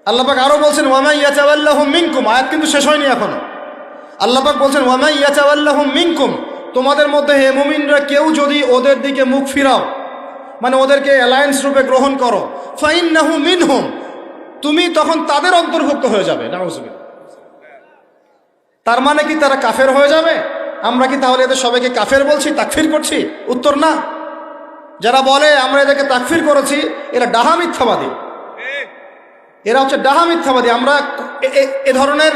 [SPEAKER 1] আল্লাহ পাক আরো বলছেন ওয়ামা ইয়াতাওয়াল্লাহুম মিনকুম, আয়াত কিন্তু শেষ হয়নি এখনো। আল্লাহ পাক বলছেন ওয়ামা ইয়াতাওয়াল্লাহুম মিনকুম, তোমাদের মধ্যে হে মুমিনরা কেউ যদি ওদের দিকে মুখ ফিরাও, মানে ওদেরকে অ্যালায়েন্স রূপে গ্রহণ করো, ফাইন্নাহু মিনহুম, তুমি তখন তাদের অন্তর্ভুক্ত হয়ে যাবে। নাউযুবিল্লাহ। তার মানে কি তারা কাফের হয়ে যাবে? আমরা কি তাহলে এদের সবাইকে কাফের বলছি, তাকফির করছি? উত্তর না। যারা বলে আমরা এদেরকে তাকফির করেছি, এরা ডাহা মিথ্যাবাদী। এরা হচ্ছে ডাহা মিথ্যাবাদী। আমরা এ ধরনের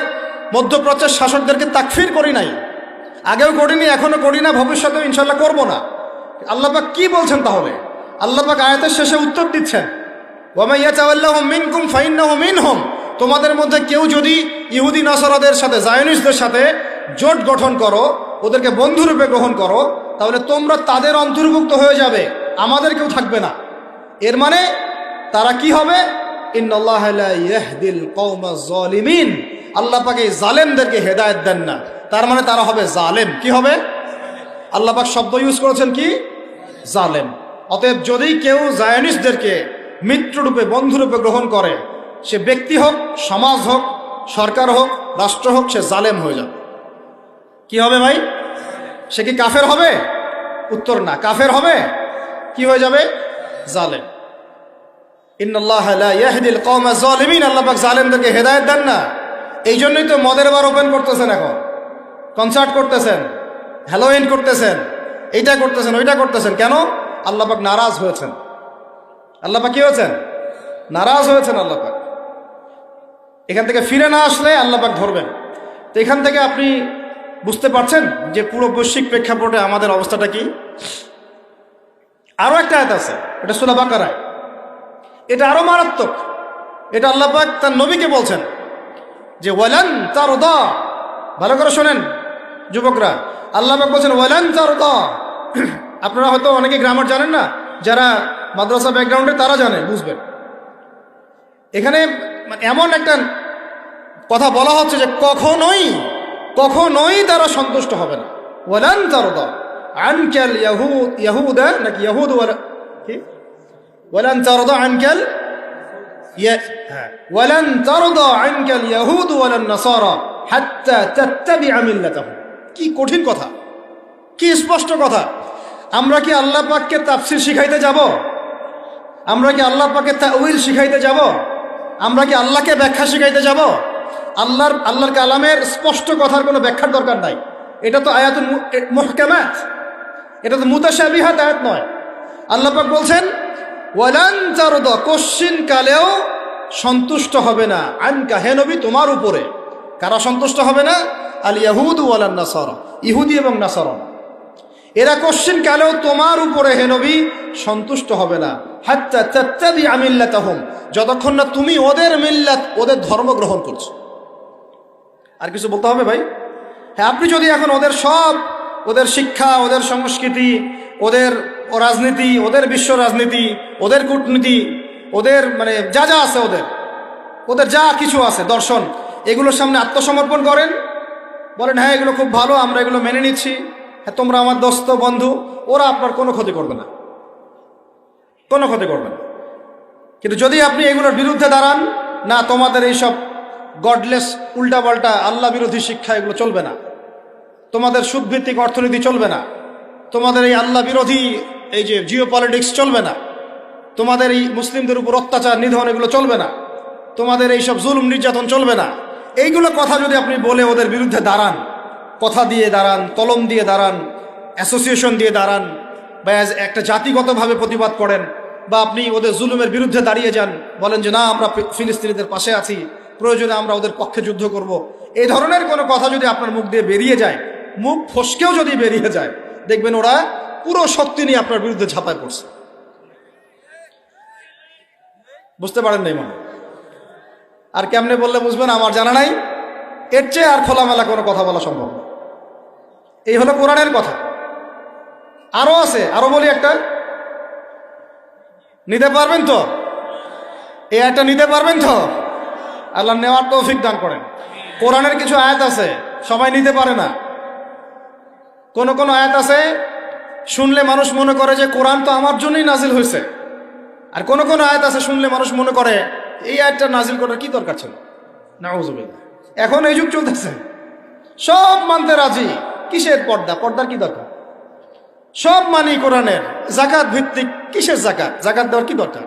[SPEAKER 1] মধ্যপ্রাচ্যের শাসকদেরকে তাকফির করি নাই, আগেও করিনি, এখনো করি না, ভবিষ্যতেও ইনশাল্লাহ করব না। আল্লাহ পাক কি বলছেন তাহলে? আল্লাহ পাক আয়াতের শেষে উত্তর দিচ্ছেন ওয়ামা ইয়াতাওয়াল্লাহুম মিনকুম ফাইন্নাহু মিনহুম, তোমাদের মধ্যে কেউ যদি ইহুদি নাসারাদের সাথে, জায়নিস্টদের সাথে জোট গঠন করো, ওদেরকে বন্ধুরূপে গ্রহণ করো, তাহলে তোমরা তাদের অন্তর্ভুক্ত হয়ে যাবে, আমাদের কেউ থাকবে না। এর মানে তারা কি হবে? ইন্নাল্লাহা লা ইয়াহদিল কওমাজ জালিমিন, আল্লাহ পাক এই জালেমদেরকে হেদায়েত দেন না। তার মানে তারা হবে জালেম। কি হবে? আল্লাহ পাক শব্দ ইউজ করেছেন কি? জালেম। অতএব যদি কেউ জায়নিস্টদেরকে মিত্ররূপে, বন্ধুরূপে গ্রহণ করে, সে ব্যক্তি হোক, সমাজ হোক, সরকার হোক, রাষ্ট্র হোক, সে জালেম হয়ে যাবে। কি হবে ভাই? সে কি কাফের হবে? উত্তর না। কাফের হবে? কি হয়ে যাবে? জালেম। ইন্নাল্লাহা লা ইয়াহদিল কওমাজ জালিমিন, আল্লাহ পাক জালেমদেরকে হেদায়েত দেন না। এই জন্যই তো মদের বার ওপেন করতেছেন, এখন কনসার্ট করতেছেন, হ্যালোইন করতেছেন, এইটা করতেছেন, ওইটা করতেছেন। কেন? আল্লাহ পাক নারাজ হয়েছেন। আল্লাহ পাক কি হয়েছেন? নারাজ হয়েছেন আল্লাহ পাক। এখান থেকে ফিরে না আসলে আল্লাহ পাক ধরবেন। তো এখান থেকে আপনি বুঝতে পারছেন যে পুরো বৈশ্বিক প্রেক্ষাপটে আমাদের অবস্থাটা কি। আরো একটা আয়াত আছে, এটা সূরা বাকারায়, এটা আরো মারাত্মক। এটা আল্লাহ পাক তার নবীকে বলছেন যে ওয়ালান তারদা, ভালো করে শোনেন যুবকরা, আল্লাহ পাক বলছেন ওয়ালান তারদা। আপনারা হয়তো অনেকে গ্রামার জানেন না, যারা মাদ্রাসা ব্যাকগ্রাউন্ডে তারা জানে, বুঝবেন। এখানে এমন একটা কথা বলা হচ্ছে যে কখনোই তারা সন্তুষ্ট হবে না। ওয়ালান তারদা আনকাল ইয়াহুদা, নাকি ইয়াহুদ, কি ওয়ালান তারদা আনকাল, ওয়ালান তারদা আনকাল ইয়াহুদ ওয়ালান নাসারা হাত্তা তাত্তাবিআ মিল্লাতাহুম। কি কঠিন কথা, কি স্পষ্ট কথা। আমরা কি আল্লাহ পাককে তাফসীর শিখাইতে যাব? আমরা কি আল্লাহ পাককে তাউইল শিখাইতে যাব? আমরা কি আল্লাহকে ব্যাখ্যা শিখাইতে যাব? আল্লাহর কালামের স্পষ্ট কথার কোনো ব্যাখ্যার দরকার নাই। এটা তো আয়াতুল মুহকামাত, এটা তো মুতাশাবিহাত আয়াত নয়। আল্লাহ পাক বলছেন ওয়ালান তারদা, কোশ্চিন কালেও সন্তুষ্ট হবে না, আনকা হে নবী তোমার উপরে। কারা সন্তুষ্ট হবে না? আল ইয়াহুদ ওয়ালান নাসারা, ইহুদি এবং নাসারা, এরা কোশ্চিন কালেও তোমার উপরে হে নবী সন্তুষ্ট হবে না। হাত্তা তাত্তাবিআ মিল্লাতাহুম, যতক্ষণ না তুমি ওদের মিল্লাত, ওদের ধর্ম গ্রহণ করছো। আর কিছু বলতে হবে ভাই? হ্যাঁ, আপনি যদি এখন ওদের শিক্ষা, ওদের সংস্কৃতি, ওদের রাজনীতি, ওদের বিশ্ব রাজনীতি, ওদের কূটনীতি, ওদের মানে যা যা আছে, ওদের যা কিছু আছে দর্শন, এগুলোর সামনে আত্মসমর্পণ করেন, বলেন হ্যাঁ এগুলো খুব ভালো, আমরা এগুলো মেনে নিচ্ছি, হ্যাঁ তোমরা আমার দোস্ত বন্ধু, ওরা আপনার কোনো ক্ষতি করবে না, কোনো ক্ষতি করবে না। কিন্তু যদি আপনি এগুলোর বিরুদ্ধে দাঁড়ান, না তোমাদের এইসব গডলেস উল্টাপাল্টা আল্লাহ বিরোধী শিক্ষা এগুলো চলবে না, তোমাদের সুদভিত্তিক অর্থনীতি চলবে না, তোমাদের এই আল্লাহ বিরোধী এই যে জিও পলিটিক্স চলবে না, তোমাদের এই মুসলিমদের উপর অত্যাচার নিধন এগুলো চলবে না, তোমাদের এইসব জুলুম নির্যাতন চলবে না, এইগুলো কথা যদি আপনি বলে ওদের বিরুদ্ধে দাঁড়ান, কথা দিয়ে দাঁড়ান, কলম দিয়ে দাঁড়ান, অ্যাসোসিয়েশন দিয়ে দাঁড়ান, বা একটা জাতিগতভাবে প্রতিবাদ করেন, বা আপনি ওদের জুলুমের বিরুদ্ধে দাঁড়িয়ে যান, বলেন যে না আমরা ফিলিস্তিনিদের পাশে আছি, প্রয়োজনে আমরা ওদের পক্ষে যুদ্ধ করব, এই ধরনের কোনো কথা যদি আপনার মুখ দিয়ে বেরিয়ে যায়, মুখ ফসকেও যদি বেরিয়ে যায়, দেখবেন ওরা পুরো শক্তি নিয়ে আপনার বিরুদ্ধে ঝাঁপায় পড়ছে। বুঝতে পারেন নাই মনে? আর কেমনে বললে বুঝবেন আমার জানা নাই, এর চেয়ে আর খোলামেলা কোনো কথা বলা সম্ভব না। এই হলো কোরআনের কথা। আরো আছে, আরো বলি একটা, নিতে পারবেন তো? এই একটা নিতে পারবেন তো? আল্লাহ নেওয়ার তৌফিক দান করেন। কোরআনের কিছু আয়াত আছে সবাই নিতে পারে না। কোন কোন আয়াত আছে শুনলে মানুষ মনে করে যে কোরআন তো আমার জন্যই নাজিল হয়েছে, আর কোন কোন আয়াত আছে শুনলে মানুষ মনে করে এই আয়াতটা নাজিল করার কি দরকার ছিল। নাউযুবিল্লাহ। এখন এই যুগ চলতেছে, সব মানতে রাজি, কিসের পর্দা? পর্দার কি দরকার? সব মানি কোরআনের, যাকাত ভিত্তিক, কিসের যাকাত? যাকাত দেওয়ার কি দরকার?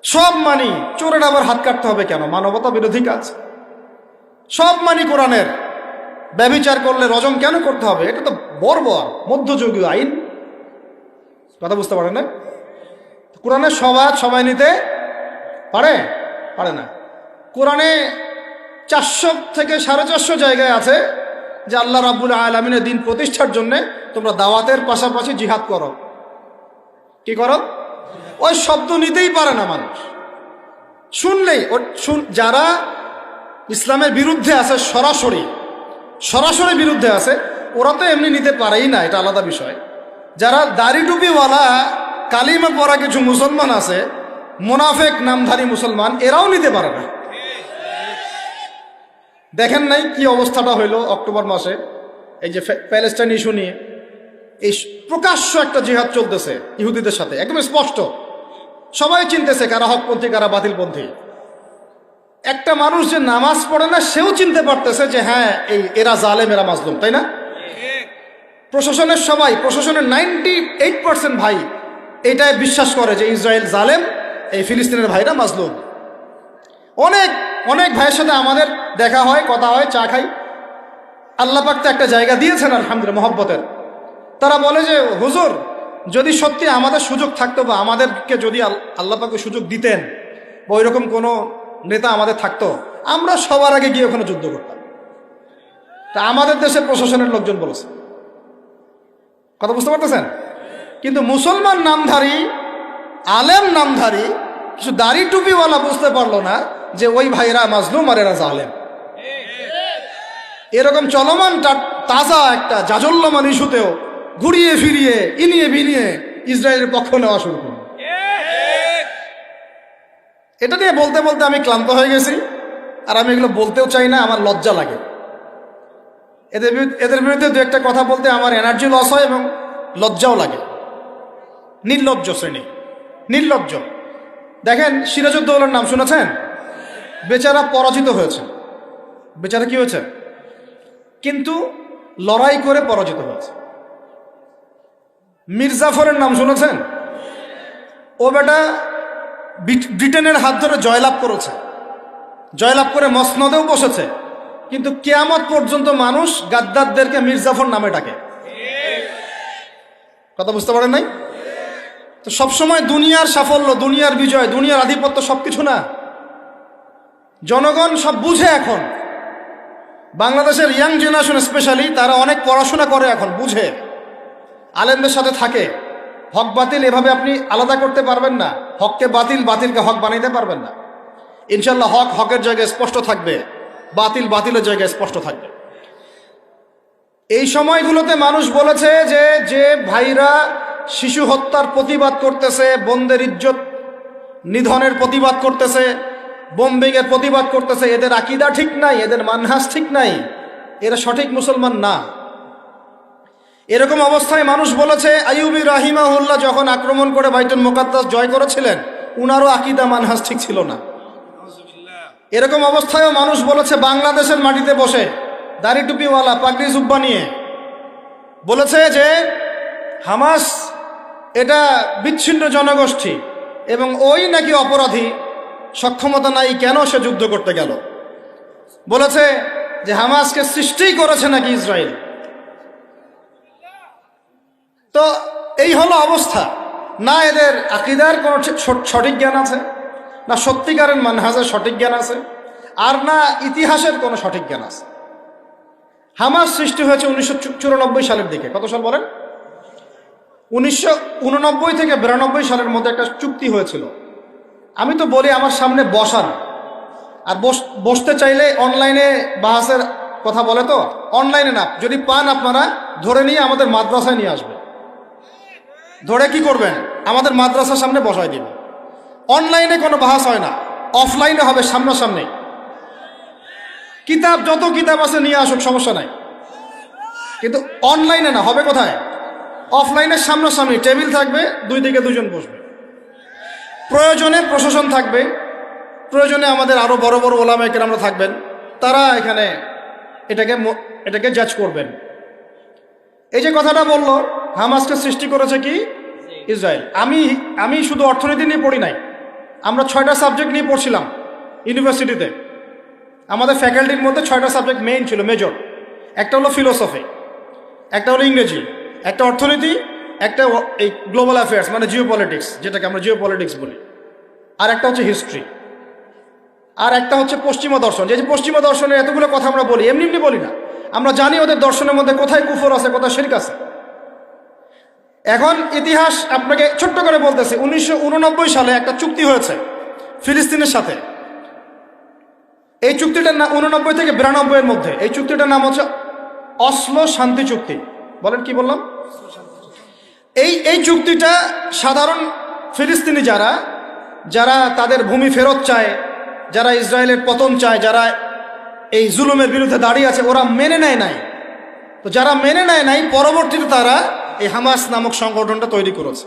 [SPEAKER 1] সব মানি, চোরের আবার হাত কাটতে হবে কেন? মানবতা বিরোধী কাজ। সব মানি কোরআনের, ব্যভিচার করলে রজম কেন করতে হবে? এটা তো বর্বর মধ্যযুগীয় আইন। কথা বুঝতে পারে না? কোরআনের সবাই নিতে পারে না। কোরআনে 400 থেকে 450 জায়গায় আছে যে আল্লাহ রাব্বুল আলামিনের দিন প্রতিষ্ঠার জন্য তোমরা দাওয়াতের পাশাপাশি জিহাদ করো। কি করো? ওই শব্দ নিতেই পারে না মানুষ, শুনলেই যারা ইসলামের বিরুদ্ধে আছে, সরাসরি বিরুদ্ধে আছে, ওরা তো এমনি নিতে পারেই না, এটা আলাদা বিষয়। যারা দাড়ি টুপিওয়ালা কালিমা পড়া কিছু মুসলমান আছে, মুনাফিক নামধারী মুসলমান, এরাও নিতে পারে না। দেখেন নাই কি অবস্থাটা হইলো অক্টোবর মাসে, এই যে প্যালেস্টাইন ইস্যু নিয়ে এই প্রকাশ্য একটা জিহাদ চলতেছে ইহুদিদের সাথে, একদম স্পষ্ট, সবাই চিনতেছে কারা হকপন্থী কারা বাতিলপন্থী। একটা মানুষ যে নামাজ পড়ে না সেও চিনতে পারতেছে যে হ্যাঁ এরা জালেম, এরা মাজলুম, তাই না? প্রশাসনের 98% ভাই এটাই বিশ্বাস করে যে ইসরায়েল জালেম, এই ফিলিস্তিনের ভাইরা মাজলুম। অনেক ভাইয়ের সাথে আমাদের দেখা হয়, কথা হয়, চা খাই। আল্লাহ পাক তো একটা জায়গা দিয়েছেন আলহামদুলিল্লাহ মহব্বতের। তারা বলে যে হুজুর, যদি সত্যি আমাদের সুযোগ থাকতো, বা আমাদেরকে যদি আল্লাহ পাক সুযোগ দিতেন, বা ওইরকম কোনো নেতা আমাদের থাকতো, আমরা সবার আগে গিয়ে ওখানে যুদ্ধ করতাম। তা আমাদের দেশের প্রশাসনের লোকজন বলেছে। কথা বুঝতে পারতেছেন? কিন্তু মুসলমান নামধারী, আলেম নামধারী কিছু দাড়ি টুপিওয়ালা বুঝতে পারলো না যে ওই ভাইরা মাজলুম আর এরা জালেম। এরকম চলমান তাজা একটা জাজল্যমান ইস্যুতেও ঘুরিয়ে ফিরিয়ে ইনিয়ে বিনিয়ে ইসরায়েলের পক্ষ নেওয়া শুরু করল। এটা নিয়ে বলতে বলতে আমি ক্লান্ত হয়ে গেছি, আর আমি এগুলো বলতেও চাই না, আমার লজ্জা লাগে। এদের বিরুদ্ধে দু একটা কথা বলতে আমার এনার্জি লস হয় এবং লজ্জাও লাগে। নির্লজ্জ শ্রেণী, নির্লজ্জ। দেখেন সিরাজউদ্দৌলার নাম শুনেছেন? বেচারা পরাজিত হয়েছে। বেচারা কি হয়েছে? কিন্তু লড়াই করে পরাজিত হয়েছে। মীর জাফরের নাম শুনেছেন? ও বেটা ব্রিটেনের হাত ধরে জয়লাভ করেছে, জয়লাভ করে মসনদেও বসেছে, কিন্তু কিয়ামত পর্যন্ত মানুষ গাদ্দারদেরকে মির্জাফর নামে ডাকে। কথা বুঝতে পারেন নাই? তো সবসময় দুনিয়ার সাফল্য, দুনিয়ার বিজয়, দুনিয়ার আধিপত্য সবকিছু না। জনগণ সব বুঝে এখন। বাংলাদেশের ইয়াং জেনারেশন স্পেশালি, তারা অনেক পড়াশোনা করে এখন, বুঝে, আলেমদের সাথে থাকে। হক বাতিল এভাবে আপনি আলাদা করতে পারবেন না। হককে বাতিল, বাতিলকে হক বানাইতে পারবেন না। ইনশাল্লাহ হক হকের জায়গায় স্পষ্ট থাকবে, বাতিল বাতিলের জায়গায় স্পষ্ট থাকবে। এই সময়গুলোতে মানুষ বলেছে যে যে ভাইরা শিশু হত্যার প্রতিবাদ করতেছে, বোনদের ইজ্জত নিধনের প্রতিবাদ করতেছে, বোম্বিংয়ের প্রতিবাদ করতেছে, এদের আকীদা ঠিক নাই, এদের মানহাজ ঠিক নাই, এরা সঠিক মুসলমান না। এরকম অবস্থায় মানুষ বলেছে আইয়ুবী রাহিমাহুল্লাহ যখন আক্রমণ করে বাইতুল মুকাদ্দাস জয় করেছিলেন, উনারও আকীদা মানহাজ ঠিক ছিল না। এরকম অবস্থায়ও মানুষ বলেছে বাংলাদেশের মাটিতে বসে দাড়ি টুপিওয়ালা পাগড়ি জুব্বা নিয়ে বলেছে যে হামাস এটা বিচ্ছিন্ন জনগোষ্ঠী এবং ওই নাকি অপরাধী, সক্ষমতা নাই, কেন সে যুদ্ধ করতে গেল। বলেছে যে হামাসকে সৃষ্টিই করেছে নাকি ইসরায়েল। তো এই হলো অবস্থা। না এদের আকীদার কোনো সঠিক জ্ঞান আছে, না সত্যিকারের মানহাজের সঠিক জ্ঞান আছে, আর না ইতিহাসের কোনো সঠিক জ্ঞান আছে। হামাস সৃষ্টি হয়েছে 1994 সালের দিকে। কত সাল বলেন? 1989 থেকে 92 সালের মধ্যে একটা চুক্তি হয়েছিল। আমি তো বলি আমার সামনে বসান, আর বসতে চাইলে অনলাইনে বাহাসের কথা বলে, তো অনলাইনে না, যদি পান আপনারা ধরে নিয়ে আমাদের মাদ্রাসায় নিয়ে আসবে। ধরে কি করবেন? আমাদের মাদ্রাসার সামনে বসায় দিবেন। অনলাইনে কোনো বাহাস হয় না, অফলাইনে হবে, সামনাসামনি। কিতাব যত কিতাব আছে নিয়ে আসুক, সমস্যা নাই, কিন্তু অনলাইনে না। হবে কোথায়? অফলাইনের সামনাসামনি, টেবিল থাকবে, দুই দিকে দুজন বসবে। প্রয়োজনে প্রশাসন থাকবে, প্রয়োজনে আমাদের আরো বড় বড় ওলামায়ে কেরামরা থাকবেন, তারা এখানে এটাকে জাজ করবেন। এই যে কথাটা বললো, হামাসকে সৃষ্টি করেছে কি ইসরায়েল। আমি শুধু অর্থনীতি নিয়ে পড়ি নাই, আমরা 6টা সাবজেক্ট নিয়ে পড়ছিলাম ইউনিভার্সিটিতে। আমাদের ফ্যাকাল্টির মধ্যে 6টা সাবজেক্ট মেইন ছিল, মেজর। একটা হলো ফিলোসফি, একটা হলো ইংরেজি, একটা অর্থনীতি, একটা এই গ্লোবাল অ্যাফেয়ার্স মানে জিও পলিটিক্স, যেটাকে আমরা জিও পলিটিক্স বলি, আর একটা হচ্ছে হিস্ট্রি, আর একটা হচ্ছে পশ্চিমা দর্শন। যে পশ্চিমা দর্শনের এতগুলো কথা আমরা বলি, এমনি এমনি বলি না, আমরা জানি ওদের দর্শনের মধ্যে কোথায় কুফর আছে, কোথায় শিরক আছে। এখন ইতিহাস আপনাকে ছোট্ট করে বলতেছে, 1989 সালে একটা চুক্তি হয়েছে ফিলিস্তিনের সাথে। এই চুক্তিটার নাম 89 থেকে 92 এর মধ্যে, এই চুক্তিটার নাম হচ্ছে অসলো শান্তি চুক্তি। বলেন কি বললাম? এই চুক্তিটা সাধারণ ফিলিস্তিনি যারা তাদের ভূমি ফেরত চায়, যারা ইসরায়েলের পতন চায়, যারা এই জুলুমের বিরুদ্ধে দাঁড়িয়ে আছে, ওরা মেনে নেয় নাই। তো যারা মেনে নেয় নাই, পরবর্তীতে তারা এই হামাস নামক সংগঠনটা তৈরি করেছে।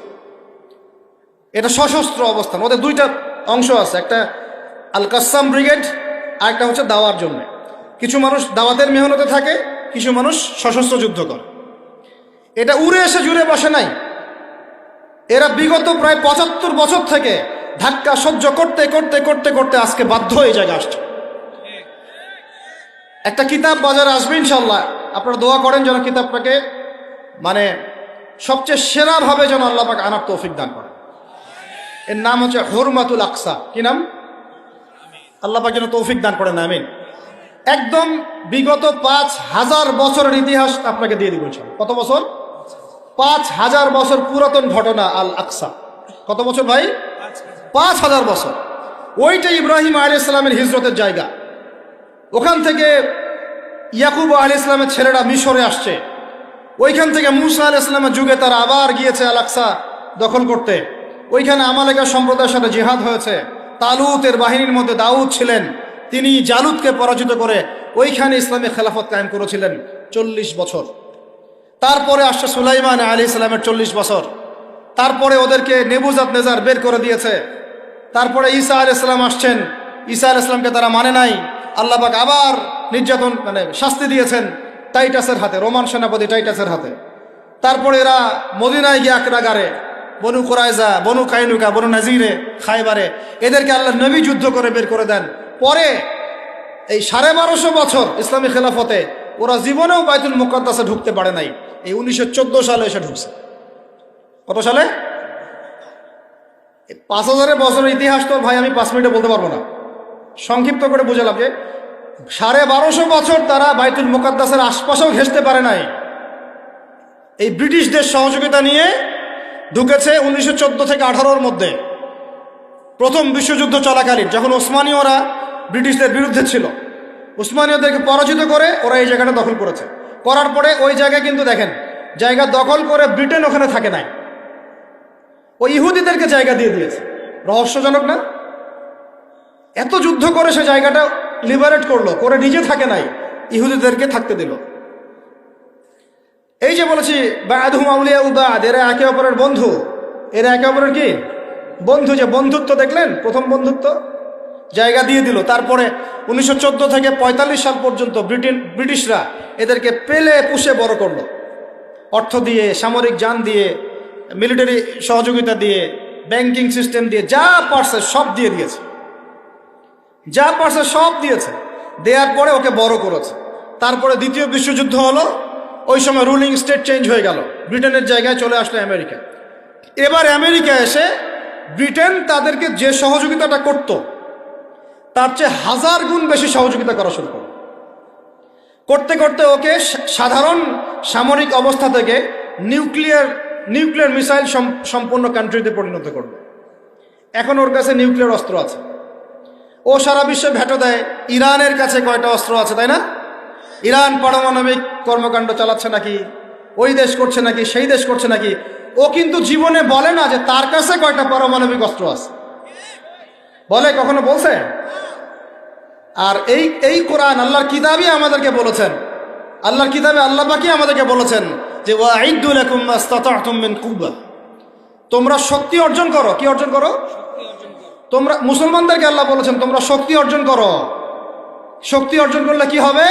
[SPEAKER 1] এটা সশস্ত্র অবস্থান, ওদের দুইটা অংশ আছে, একটা আল কাসাম ব্রিগেড, আর একটা হচ্ছে দাওয়ার জন্য। কিছু মানুষ দাওয়াতের মেহনতে থাকে, কিছু মানুষ সশস্ত্র যুদ্ধ করে। এটা উড়ে এসে জুড়ে বসে নাই, এরা বিগত প্রায় 75 বছর থেকে ধাক্কা সহ্য করতে করতে করতে করতে আজকে বাধ্য হয়ে জায়গা আসছে। একটা কিতাব বাজারে আসবে ইনশাল্লাহ, আপনারা দোয়া করেন যেন কিতাবটাকে মানে সবচেয়ে সেরাভাবে যেন আল্লাহ পাক আনার তৌফিক দান করেন। এর নাম হচ্ছে হুরমাতুল আকসা। কি নাম? আল্লাহ পাক যেন তৌফিক দান করেন, আমিন। একদম বিগত 5000 বছরের ইতিহাস আপনাকে দিয়ে দিব। কত বছর? 5000 বছর পুরাতন ঘটনা আল আকসা। কত বছর ভাই? 5000 বছর। ওইটা ইব্রাহিম আলাইহিস সালামের হিজরতের জায়গা। ওখান থেকে ইয়াকুব আলাইহিস সালামের ছেলেরা মিশরে আসছে, ওইখান থেকে মুসা আলাইহিস সালামের যুগে তারা আবার গিয়েছে আল আকসা দখল করতে। ওইখানে আমালেকা সম্প্রদায়ের সাথে জিহাদ হয়েছে। তালুতের বাহিনীর মধ্যে দাউদ ছিলেন, তিনি জালুতকে পরাজিত করে ওইখানে ইসলামী খেলাফত কায়েম করেছিলেন 40 বছর। তারপরে আসছে সুলাইমান আলাইহিস সালামের 40 বছর। তারপরে ওদেরকে নেবুজাত নেজার বের করে দিয়েছে। তারপরে ঈসা আলাইহিস সালাম আসছেন, ঈসা আলাইহিস সালামকে তারা মানে নাই। আল্লাহ পাক আবার নির্যাতন শাস্তি দিয়েছেন টাইটাসের হাতে, রোমান সেনাপতি টাইটাসের হাতে। তারপরে এরা মদিনায় গিয়ে আক্রাগারে, বনু কুরাইজা, বনু কাইনুকা, বনু নাজিরে, খায়বারে, এদেরকে আল্লাহ নবী যুদ্ধ করে বের করে দেন। পরে এই 1250 বছর ইসলামী খেলাফতে ওরা জীবনেও বাইতুল মুকাদ্দাসে ঢুকতে পারে নাই। এই 1914 সালে এসে ঢুকছে। কত সালে? 5000 বছরের ইতিহাস তো ভাই আমি 5 মিনিটে বলতে পারবো না, সংক্ষিপ্ত করে বুঝালাম যে 1250 বছর তারা বাইতুল মুকাদ্দাসের আশপাশেও ঘেঁষতে পারে নাই। এই ব্রিটিশদের সহযোগিতা নিয়ে ঢুকেছে 1914 থেকে 18-র মধ্যে, প্রথম বিশ্বযুদ্ধ চলাকালীন, যখন ওসমানীয়রা ব্রিটিশদের বিরুদ্ধে ছিল। উসমানীয়দেরকে পরাজিত করে ওরা এই জায়গাটা দখল করেছে। করার পরে ওই জায়গায় কিন্তু দেখেন জায়গা দখল করে ব্রিটেন ওখানে থাকে নাই, ওই ইহুদিদেরকে জায়গা দিয়ে দিয়েছে। রহস্যজনক না? এত যুদ্ধ করে সে জায়গাটা লিবারেট করলো, করে নিজে থাকে নাই, ইহুদিদেরকে থাকতে দিল। এই যে বলেছি বা'দুহুম আউলিয়া বা'দ, এরা একে অপরের বন্ধু, এরা একে অপরের কি বন্ধু। যে বন্ধুত্ব দেখলেন, প্রথম বন্ধুত্ব, জায়গা দিয়ে দিল। তারপরে 1914 থেকে 45 সাল পর্যন্ত ব্রিটিশরা এদেরকে পেলে পুষে বড় করলো, অর্থ দিয়ে, সামরিক যান দিয়ে, মিলিটারি সহযোগিতা দিয়ে, ব্যাংকিং সিস্টেম দিয়ে, যা পারছে সব দিয়ে দিয়েছে, যা পারছে সব দিয়েছে। দেওয়ার পরে ওকে বড় করেছে। তারপরে দ্বিতীয় বিশ্বযুদ্ধ হলো, ওই সময় রুলিং স্টেট চেঞ্জ হয়ে গেল, ব্রিটেনের জায়গায় চলে আসলো আমেরিকা। এবার আমেরিকা এসে ব্রিটেন তাদেরকে যে সহযোগিতাটা করত তার চেয়ে 1000 গুণ বেশি সহযোগিতা করা শুরু করল। করতে করতে ওকে সাধারণ সামরিক অবস্থা থেকে নিউক্লিয়ার মিসাইল সম্পন্ন কান্ট্রিতে পরিণত করল। এখন ওর কাছে নিউক্লিয়ার অস্ত্র আছে, ও সারা বিশ্বে ভেটো দেয়। ইরানের কাছে কয়টা অস্ত্র আছে, তাই না? ইরান পারমাণবিক কর্মকাণ্ড চালাচ্ছে নাকি, ওই দেশ করছে নাকি, সেই দেশ করছে নাকি, ও কিন্তু জীবনে বলে না যে তার কাছে কয়টা পারমাণবিক অস্ত্র আছে। বলে? কখনো বলছে? আর এই কোরআন আল্লাহর কিতাবই আমাদেরকে বলেছেন, আল্লাহর কিতাবে আল্লাহ পাকই আমাদেরকে বলেছেন যে ওয়াইদু লাকুম মাস্তাতা'তুম মিন কুওয়া, তোমরা শক্তি অর্জন করো। কি অর্জন করো? তোমরা মুসলমানদেরকে আল্লাহ বলেছেন তোমরা শক্তি অর্জন করো। শক্তি অর্জন করলে কি হবে?